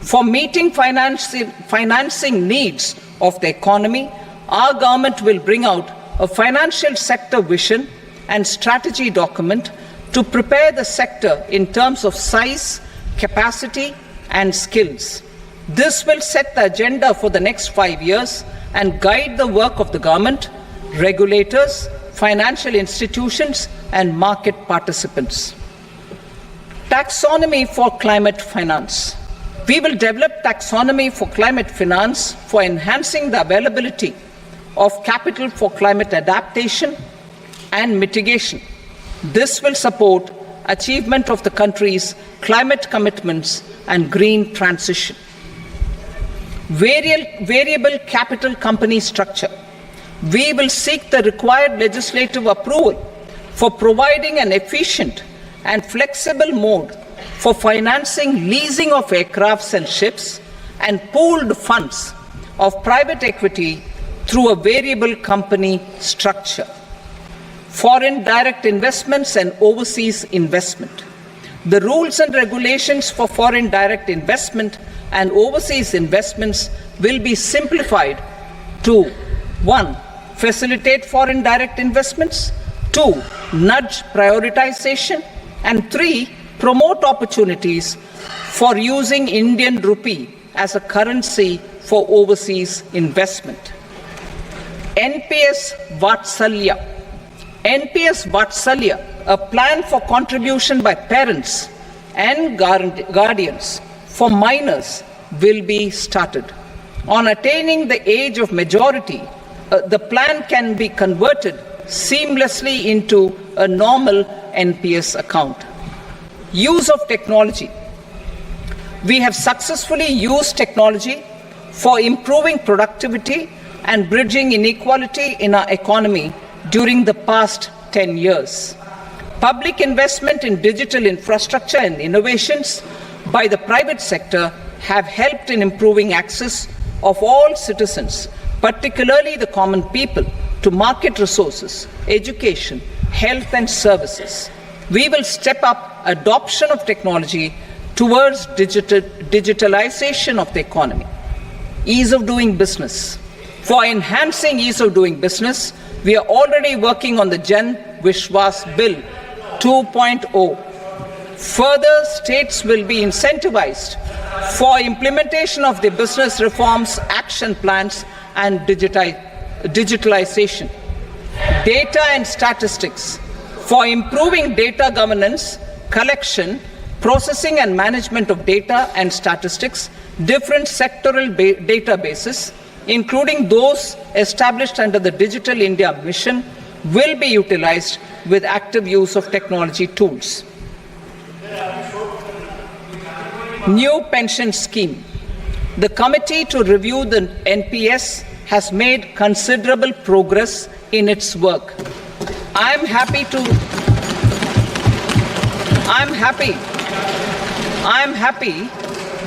Speaker 1: For meeting financing needs of the economy, our government will bring out a financial sector vision and strategy document to prepare the sector in terms of size, capacity, and skills. This will set the agenda for the next 5 years and guide the work of the government, regulators, financial institutions, and market participants. Taxonomy for climate finance. We will develop taxonomy for climate finance for enhancing the availability of capital for climate adaptation and mitigation. This will support achievement of the country's climate commitments and green transition. Variable capital company structure. We will seek the required legislative approval for providing an efficient and flexible mode for financing leasing of aircrafts and ships and pooled funds of private equity through a variable company structure. Foreign direct investments and overseas investment. The rules and regulations for foreign direct investment and overseas investments will be simplified to 1. Facilitate foreign direct investments, 2. Nudge prioritization, and 3. Promote opportunities for using Indian rupee as a currency for overseas investment. NPS Vatsalya. NPS Vatsalya, a plan for contribution by parents and guardians for minors, will be started. On attaining the age of majority, the plan can be converted seamlessly into a normal NPS account. Use of technology. We have successfully used technology for improving productivity and bridging inequality in our economy during the past 10 years. Public investment in digital infrastructure and innovations by the private sector have helped in improving access of all citizens, particularly the common people, to market resources, education, health and services. We will step up adoption of technology towards digitalization of the economy. Ease of doing business. For enhancing ease of doing business, we are already working on the Jan Vishwas Bill 2.0. Further, states will be incentivized for implementation of the business reforms, action plans, and digitalization. Data and statistics. For improving data governance, collection, processing and management of data and statistics, different sectoral databases, including those established under the Digital India Mission, will be utilized with active use of technology tools. New pension scheme. The committee to review the NPS has made considerable progress in its work. I'm happy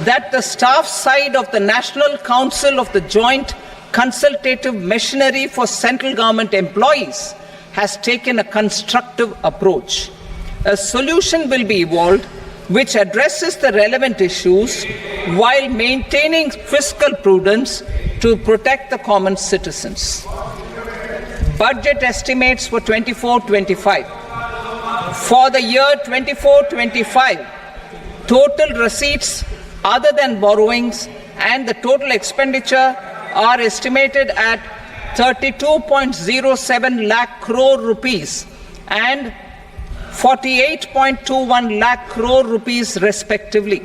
Speaker 1: that the staff side of the National Council of the Joint Consultative Machinery for Central Government Employees has taken a constructive approach. A solution will be evolved which addresses the relevant issues while maintaining fiscal prudence to protect the common citizens. Budget estimates for 24-25. For the year 24-25, total receipts other than borrowings and the total expenditure are estimated at 32.07 lakh crore rupees and 48.21 lakh crore rupees respectively.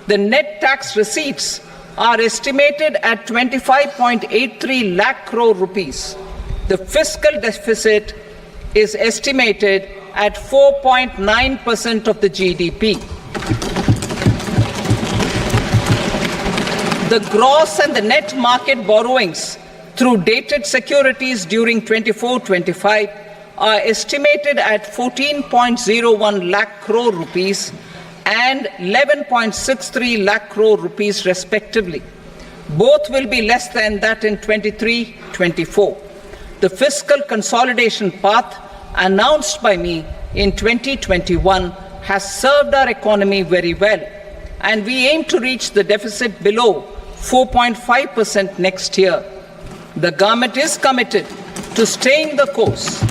Speaker 1: The net tax receipts are estimated at 25.83 lakh crore rupees. The fiscal deficit is estimated at 4.9% of the GDP. The gross and the net market borrowings through dated securities during 24-25 are estimated at 14.01 lakh crore rupees and 11.63 lakh crore rupees respectively. Both will be less than that in 23-24. The fiscal consolidation path announced by me in 2021 has served our economy very well, and we aim to reach the deficit below 4.5% next year. The government is committed to staying the course.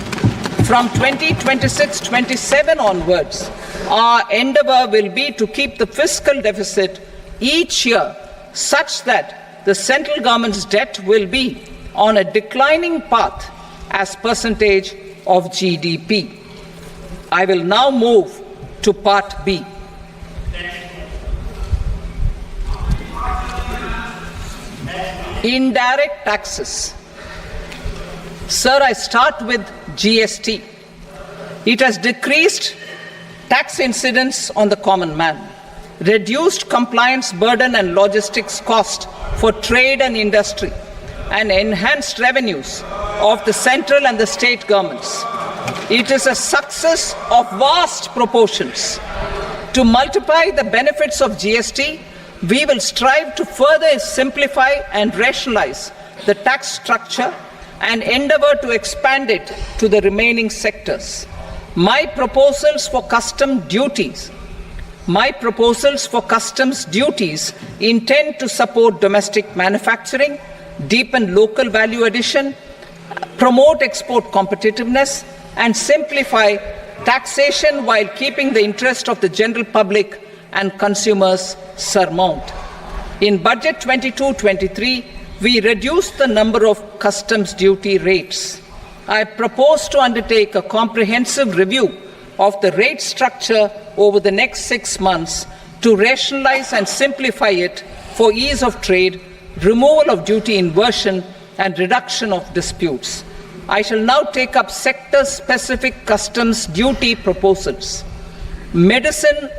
Speaker 1: From 2026-27 onwards, our endeavour will be to keep the fiscal deficit each year such that the central government's debt will be on a declining path as percentage of GDP. I will now move to Part B. Indirect taxes. Sir, I start with GST. It has decreased tax incidence on the common man, reduced compliance burden and logistics cost for trade and industry, and enhanced revenues of the central and the state governments. It is a success of vast proportions. To multiply the benefits of GST, we will strive to further simplify and rationalize the tax structure and endeavour to expand it to the remaining sectors. My proposals for customs duties intend to support domestic manufacturing, deepen local value addition, promote export competitiveness, and simplify taxation while keeping the interest of the general public and consumers surmount. In Budget 22-23, we reduced the number of customs duty rates. I propose to undertake a comprehensive review of the rate structure over the next 6 months to rationalize and simplify it for ease of trade, removal of duty inversion, and reduction of disputes. I shall now take up sector-specific customs duty proposals. Medicine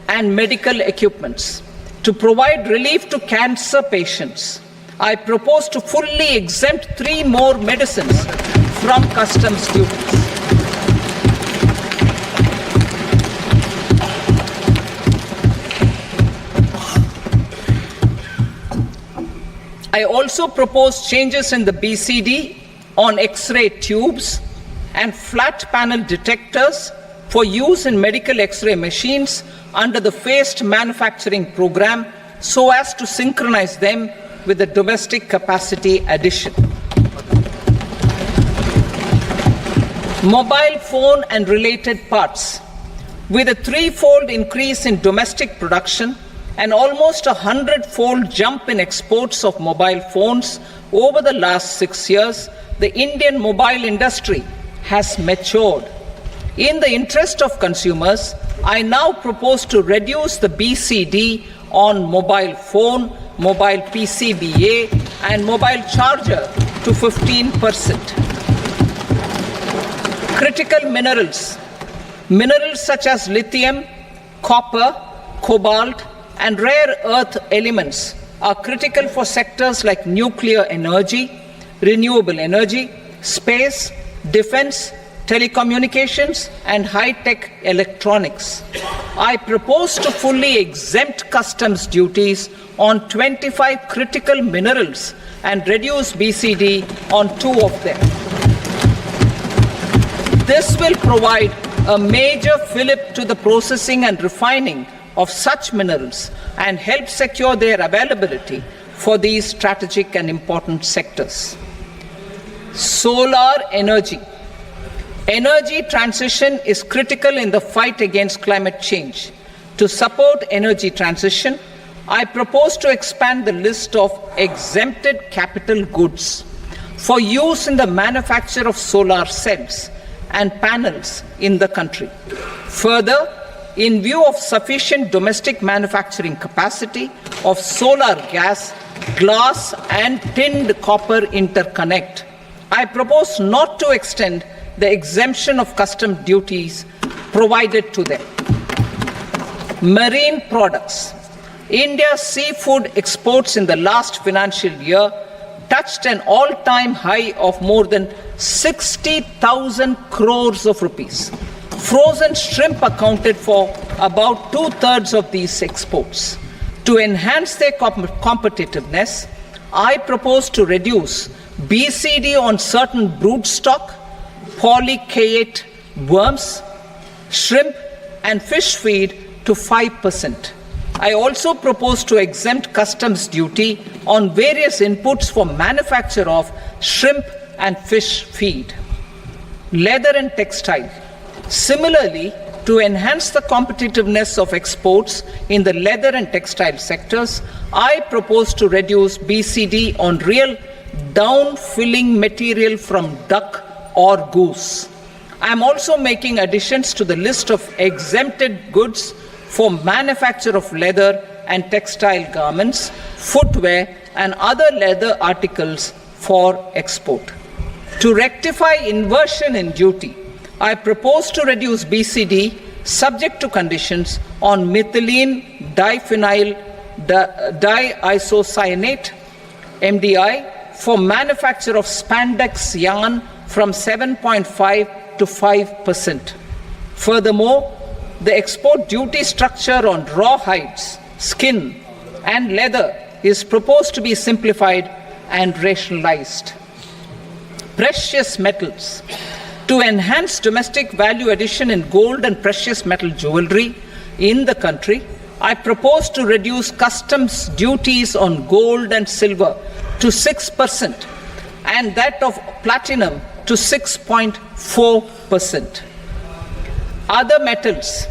Speaker 1: and medical equipments. To provide relief to cancer patients, I propose to fully exempt 3 more medicines from customs duties. I also propose changes in the BCD on X-ray tubes and flat panel detectors for use in medical X-ray machines under the phased manufacturing program so as to synchronize them with the domestic capacity addition. Mobile phone and related parts. With a 3-fold increase in domestic production and almost a 100-fold jump in exports of mobile phones over the last 6 years, the Indian mobile industry has matured. In the interest of consumers, I now propose to reduce the BCD on mobile phone, mobile PCBA, and mobile charger to 15%. Critical minerals. Minerals such as lithium, copper, cobalt, and rare earth elements are critical for sectors like nuclear energy, renewable energy, space, defense, telecommunications, and high-tech electronics. I propose to fully exempt customs duties on 25 critical minerals and reduce BCD on 2 of them. This will provide a major fillip to the processing and refining of such minerals and help secure their availability for these strategic and important sectors. Solar energy. Energy transition is critical in the fight against climate change. To support energy transition, I propose to expand the list of exempted capital goods for use in the manufacture of solar cells and panels in the country. Further, in view of sufficient domestic manufacturing capacity of solar gas, glass and tinned copper interconnect, I propose not to extend the exemption of custom duties provided to them. Marine products. India's seafood exports in the last financial year touched an all-time high of more than 60,000 crores of rupees. Frozen shrimp accounted for about 2/3 of these exports. To enhance their competitiveness, I propose to reduce BCD on certain broodstock, polychaete worms, shrimp and fish feed to 5%. I also propose to exempt customs duty on various inputs for manufacture of shrimp and fish feed. Leather and textile. Similarly, to enhance the competitiveness of exports in the leather and textile sectors, I propose to reduce BCD on real down-filling material from duck or goose. I am also making additions to the list of exempted goods for manufacture of leather and textile garments, footwear and other leather articles for export. To rectify inversion in duty, I propose to reduce BCD subject to conditions on methylene diphenyl diisocyanate MDI for manufacture of spandex yarn from 7.5 to 5%. Furthermore, the export duty structure on raw hides, skin and leather is proposed to be simplified and rationalized. Precious metals. To enhance domestic value addition in gold and precious metal jewelry in the country, I propose to reduce customs duties on gold and silver to 6% and that of platinum to 6.4%. Other metals.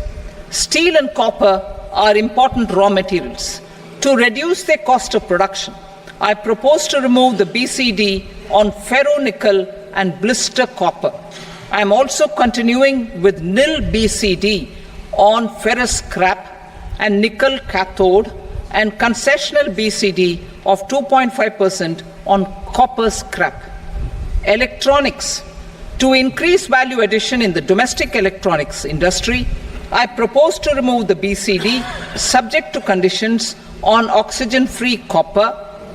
Speaker 1: Steel and copper are important raw materials. To reduce their cost of production, I propose to remove the BCD on ferronickel and blister copper. I am also continuing with nil BCD on ferrous scrap and nickel cathode and concessional BCD of 2.5% on copper scrap. Electronics. To increase value addition in the domestic electronics industry, I propose to remove the BCD subject to conditions on oxygen-free copper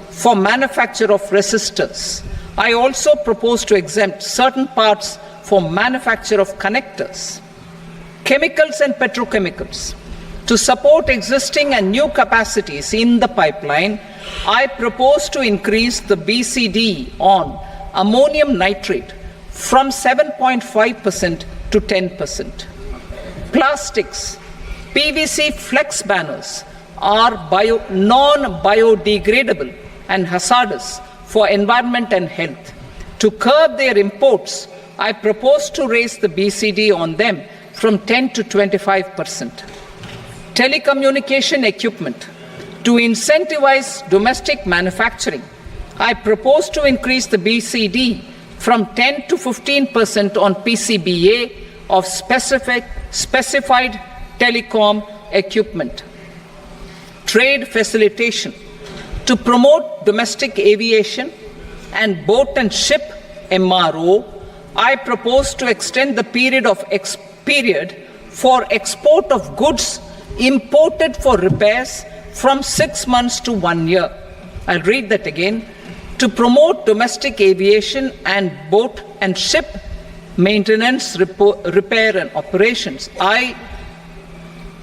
Speaker 1: for manufacture of resistors. I also propose to exempt certain parts for manufacture of connectors. Chemicals and petrochemicals. To support existing and new capacities in the pipeline, I propose to increase the BCD on ammonium nitrate from 7.5% to 10%. Plastics. PVC flex banners are non-biodegradable and hazardous for environment and health. To curb their imports, I propose to raise the BCD on them from 10 to 25%. Telecommunication equipment. To incentivize domestic manufacturing, I propose to increase the BCD from 10 to 15% on PCBA of specified telecom equipment. Trade facilitation. To promote domestic aviation and boat and ship MRO, I propose to extend the period for export of goods imported for repairs from 6 months to 1 year. I'll read that again. To promote domestic aviation and boat and ship maintenance, repair and operations, I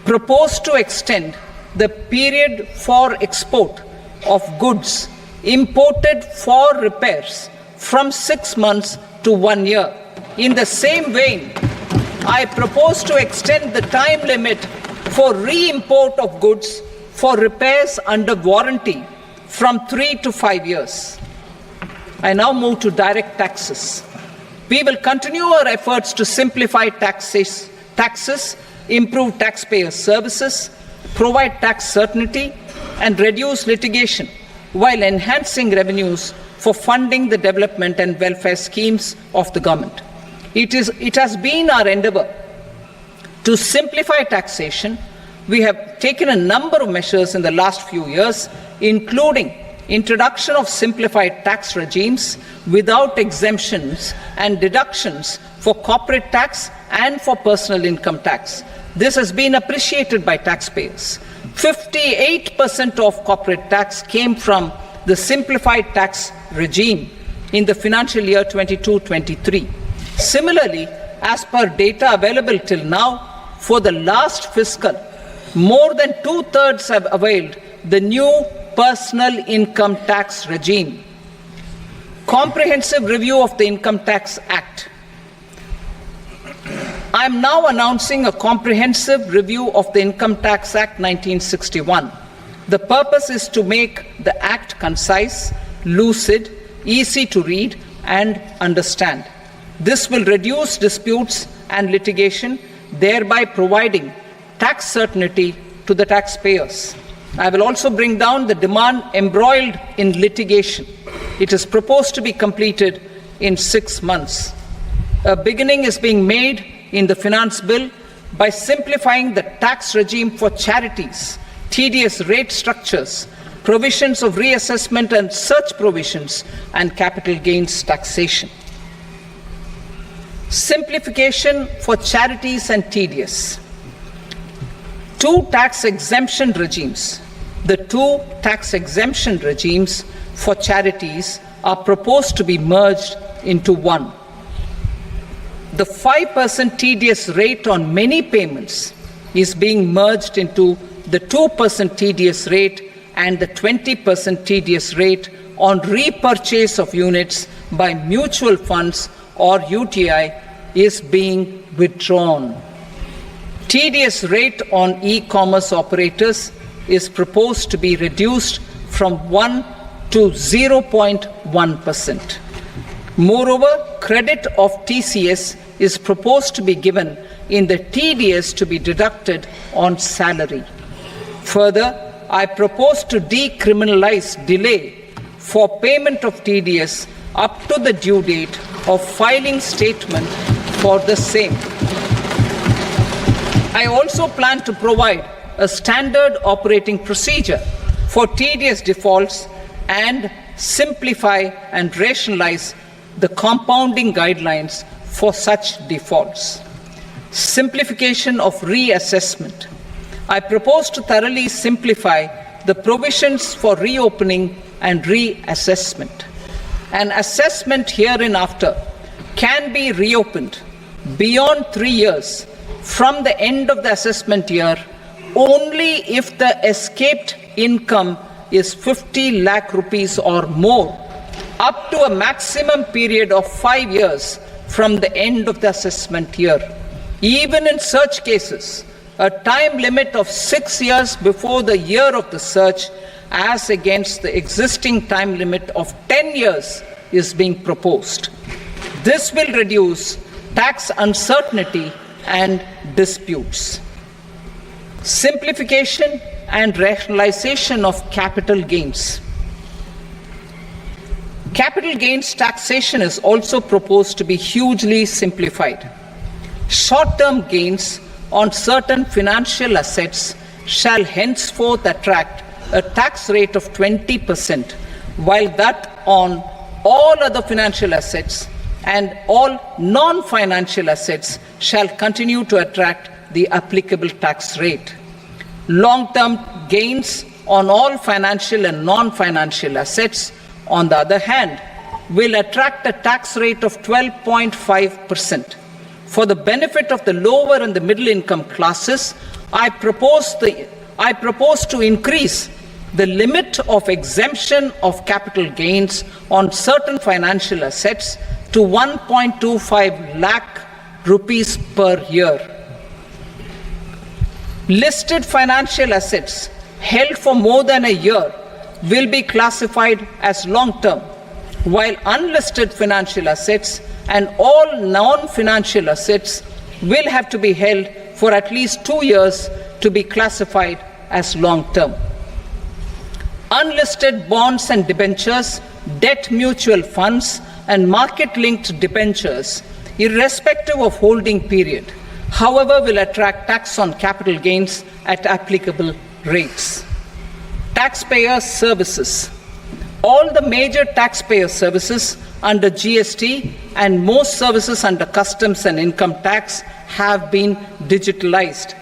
Speaker 1: propose to extend the period for export of goods imported for repairs from 6 months to 1 year. In the same vein, I propose to extend the time limit for re-import of goods for repairs under warranty from 3 to 5 years. I now move to direct taxes. We will continue our efforts to simplify taxes, improve taxpayer services, provide tax certainty, and reduce litigation while enhancing revenues for funding the development and welfare schemes of the government. It has been our endeavour to simplify taxation. We have taken a number of measures in the last few years, including introduction of simplified tax regimes without exemptions and deductions for corporate tax and for personal income tax. This has been appreciated by taxpayers. 58% of corporate tax came from the simplified tax regime in the financial year 22-23. Similarly, as per data available till now, for the last fiscal, more than 2/3 have availed the new personal income tax regime. Comprehensive review of the Income Tax Act. I am now announcing a comprehensive review of the Income Tax Act 1961. The purpose is to make the Act concise, lucid, easy to read and understand. This will reduce disputes and litigation, thereby providing tax certainty to the taxpayers. I will also bring down the demand embroiled in litigation. It is proposed to be completed in 6 months. A beginning is being made in the Finance Bill by simplifying the tax regime for charities, tedious rate structures, provisions of reassessment and such provisions, and capital gains taxation. Simplification for charities and tedious. Two tax exemption regimes. The two tax exemption regimes for charities are proposed to be merged into one. The 5% tedious rate on many payments is being merged into the 2% tedious rate, and the 20% tedious rate on repurchase of units by mutual funds or UTI is being withdrawn. Tedious rate on e-commerce operators is proposed to be reduced from 1 to 0.1%. Moreover, credit of TCS is proposed to be given in the TDS to be deducted on salary. Further, I propose to decriminalize delay for payment of TDS up to the due date of filing statement for the same. I also plan to provide a standard operating procedure for TDS defaults and simplify and rationalize the compounding guidelines for such defaults. Simplification of reassessment. I propose to thoroughly simplify the provisions for reopening and reassessment. An assessment hereinafter can be reopened beyond 3 years from the end of the assessment year only if the escaped income is 50 lakh rupees or more, up to a maximum period of 5 years from the end of the assessment year. Even in such cases, a time limit of 6 years before the year of the search, as against the existing time limit of 10 years, is being proposed. This will reduce tax uncertainty and disputes. Simplification and rationalization of capital gains. Capital gains taxation is also proposed to be hugely simplified. Short-term gains on certain financial assets shall henceforth attract a tax rate of 20%, while that on all other financial assets and all non-financial assets shall continue to attract the applicable tax rate. Long-term gains on all financial and non-financial assets, on the other hand, will attract a tax rate of 12.5%. For the benefit of the lower and the middle income classes, I propose to increase the limit of exemption of capital gains on certain financial assets to 1.25 lakh rupees per year. Listed financial assets held for more than a year will be classified as long-term, while unlisted financial assets and all non-financial assets will have to be held for at least 2 years to be classified as long-term. unlisted bonds and debentures, debt mutual funds, and market-linked debentures, irrespective of holding period, however, will attract tax on capital gains at applicable rates. Taxpayer services. All the major taxpayer services under GST and most services under customs and income tax have been digitalized.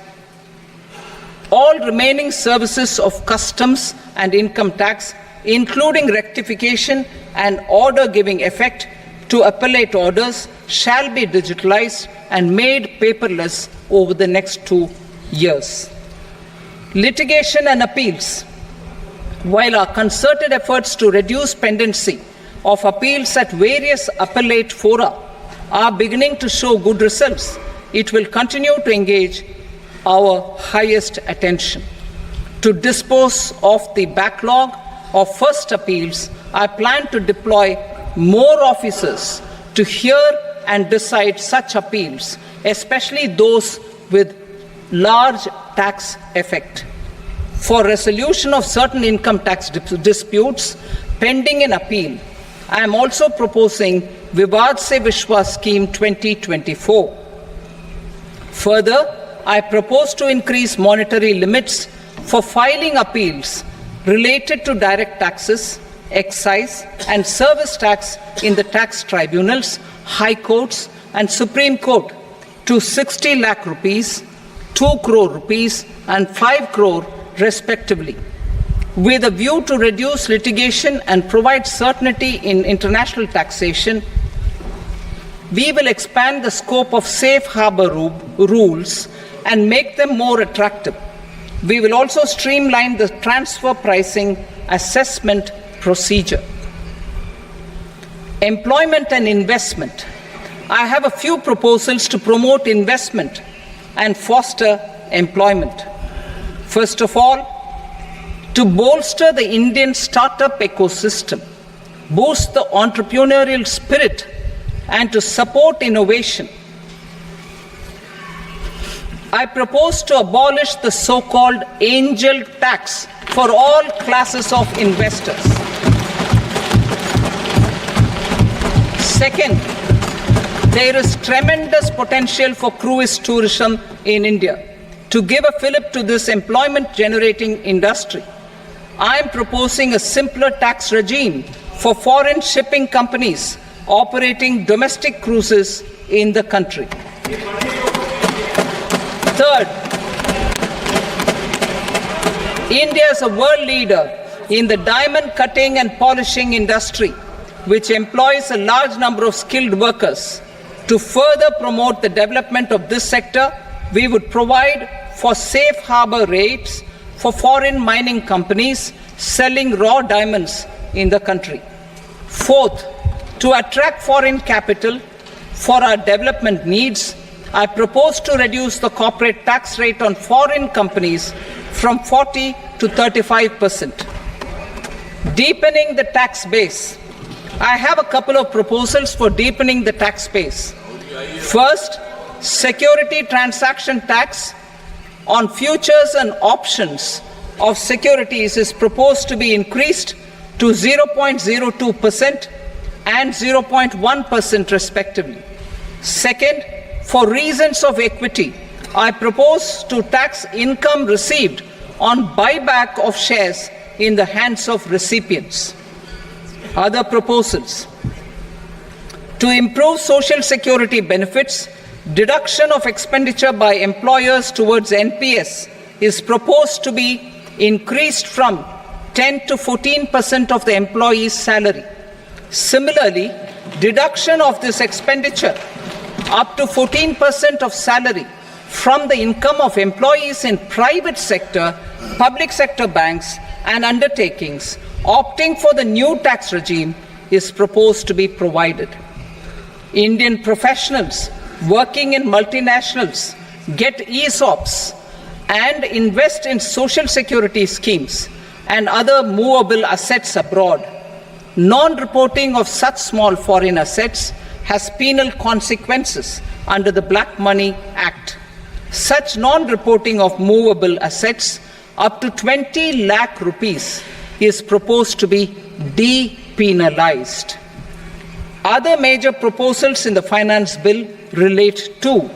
Speaker 1: All remaining services of customs and income tax, including rectification and order giving effect to appellate orders, shall be digitalized and made paperless over the next 2 years. Litigation and appeals. While our concerted efforts to reduce pendency of appeals at various appellate fora are beginning to show good results, it will continue to engage our highest attention. To dispose of the backlog of first appeals, I plan to deploy more officers to hear and decide such appeals, especially those with large tax effect. For resolution of certain income tax disputes pending an appeal, I am also proposing Vivad Se Vishwas Scheme 2024. Further, I propose to increase monetary limits for filing appeals related to direct taxes, excise, and service tax in the tax tribunals, high courts, and Supreme Court to 60 lakh rupees, 2 crore rupees, and 5 crore respectively, with a view to reduce litigation and provide certainty in international taxation. We will expand the scope of safe harbor rules and make them more attractive. We will also streamline the transfer pricing assessment procedure. Employment and investment. I have a few proposals to promote investment and foster employment. First of all, to bolster the Indian startup ecosystem, boost the entrepreneurial spirit, and to support innovation, I propose to abolish the so-called angel tax for all classes of investors. Second, there is tremendous potential for cruise tourism in India. To give a fillip to this employment-generating industry, I am proposing a simpler tax regime for foreign shipping companies operating domestic cruises in the country. Third, India is a world leader in the diamond cutting and polishing industry, which employs a large number of skilled workers. To further promote the development of this sector, we would provide for safe harbor rates for foreign mining companies selling raw diamonds in the country. Fourth, to attract foreign capital for our development needs, I propose to reduce the corporate tax rate on foreign companies from 40 to 35%. Deepening the tax base. I have a couple of proposals for deepening the tax base. First, security transaction tax on futures and options of securities is proposed to be increased to 0.02% and 0.1% respectively. Second, for reasons of equity, I propose to tax income received on buyback of shares in the hands of recipients. Other proposals. To improve social security benefits, deduction of expenditure by employers towards NPS is proposed to be increased from 10 to 14% of the employee's salary. Similarly, deduction of this expenditure up to 14% of salary from the income of employees in private sector, public sector banks and undertakings opting for the new tax regime is proposed to be provided. Indian professionals working in multinationals get ESOPs and invest in social security schemes and other movable assets abroad. Non-reporting of such small foreign assets has penal consequences under the Black Money Act. Such non-reporting of movable assets up to 20 lakh rupees is proposed to be depenalized. Other major proposals in the finance bill relate to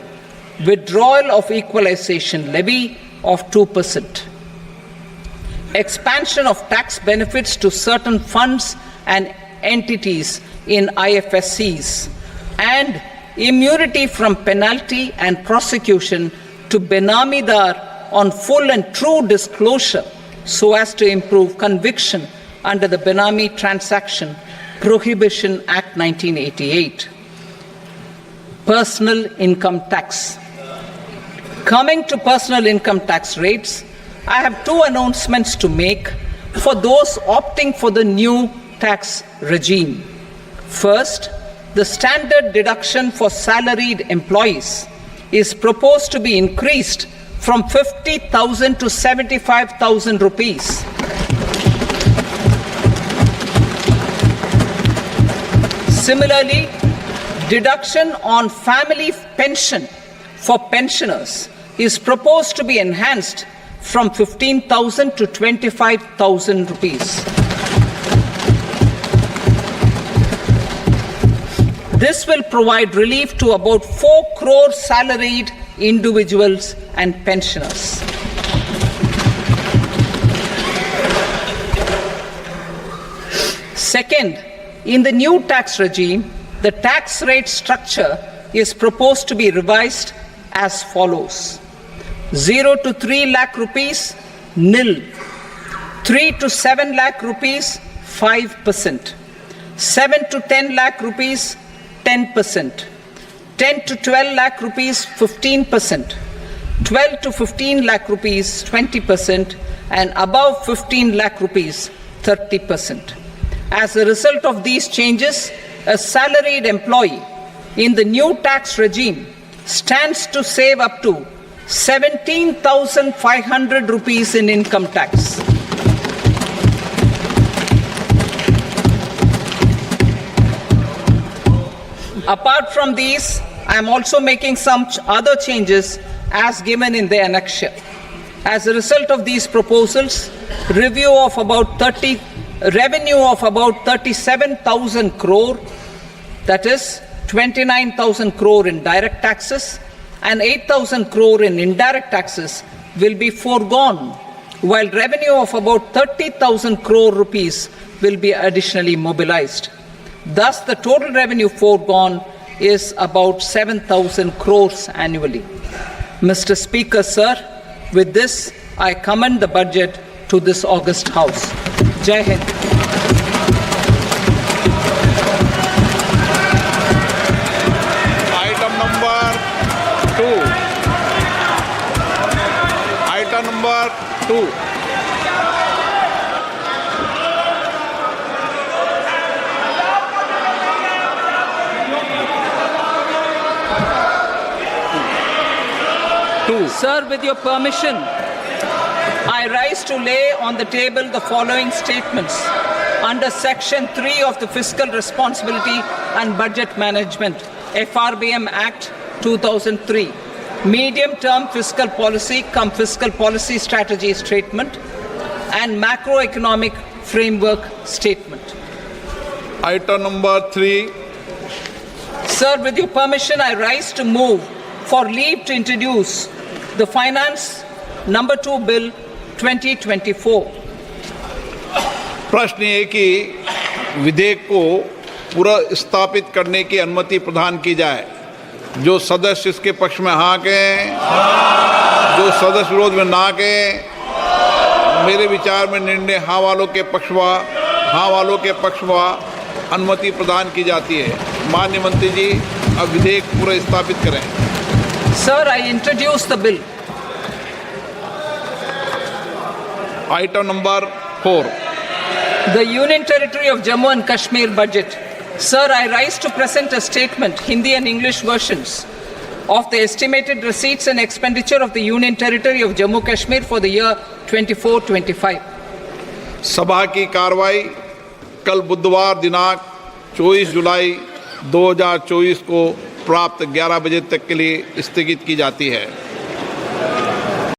Speaker 1: withdrawal of equalization levy of 2%, expansion of tax benefits to certain funds and entities in IFSCs, and immunity from penalty and prosecution to Benamidar on full and true disclosure so as to improve conviction under the Benami Transaction Prohibition Act 1988. Personal income tax. Coming to personal income tax rates, I have two announcements to make for those opting for the new tax regime. First, the standard deduction for salaried employees is proposed to be increased from 50,000 to 75,000 rupees. Similarly, deduction on family pension for pensioners is proposed to be enhanced from 15,000 to 25,000 rupees. This will provide relief to about 4 crore salaried individuals and pensioners. Second, in the new tax regime, the tax rate structure is proposed to be revised as follows: 0 to 3 lakh rupees, nil; 3 to 7 lakh rupees, 5%; 7 to 10 lakh rupees, 10%; 10 to 12 lakh rupees, 15%; 12 to 15 lakh rupees, 20%; and above 15 lakh rupees, 30%. As a result of these changes, a salaried employee in the new tax regime stands to save up to 17,500 rupees in income tax. Apart from these, I am also making some other changes as given in the annexure. As a result of these proposals, revenue of about 37,000 crore, that is 29,000 crore in direct taxes and 8,000 crore in indirect taxes, will be foregone, while revenue of about 30,000 crore rupees will be additionally mobilized. Thus, the total revenue foregone is about 7,000 crores annually. Mr. Speaker, sir, with this, I commend the budget to this august House. Jai Hind.
Speaker 2: Item number 2. Item number 2.
Speaker 1: Sir, with your permission, I rise to lay on the table the following statements under Section 3 of the Fiscal Responsibility and Budget Management, FRBM Act 2003, Medium-Term Fiscal Policy cum Fiscal Policy Strategy Statement and Macroeconomic Framework Statement.
Speaker 2: Item number 3.
Speaker 1: Sir, with your permission, I rise to move for leave to introduce the Finance Number 2 Bill 2024.
Speaker 2: प्रश्न ये कि विधेयक को पूरा स्थापित करने की अनुमति प्रदान की जाए। जो सदस्य इसके पक्ष में हाँ कहें, जो सदस्य विरोध में ना कहें। मेरे विचार में निर्णय हाँ वालों के पक्ष में अनुमति प्रदान की जाती है। माननीय मंत्री जी, अब विधेयक पूरा स्थापित करें।
Speaker 1: Sir, I introduce the bill.
Speaker 2: Item number 4.
Speaker 1: The Union Territory of Jammu and Kashmir budget. Sir, I rise to present a statement, Hindi and English versions, of the estimated receipts and expenditure of the Union Territory of Jammu and Kashmir for the year 24-25.
Speaker 2: सभा की कार्रवाई कल बुधवार दिनांक 24 जुलाई 2024 को प्राप्त 11 बजे तक के लिए स्थगित की जाती है।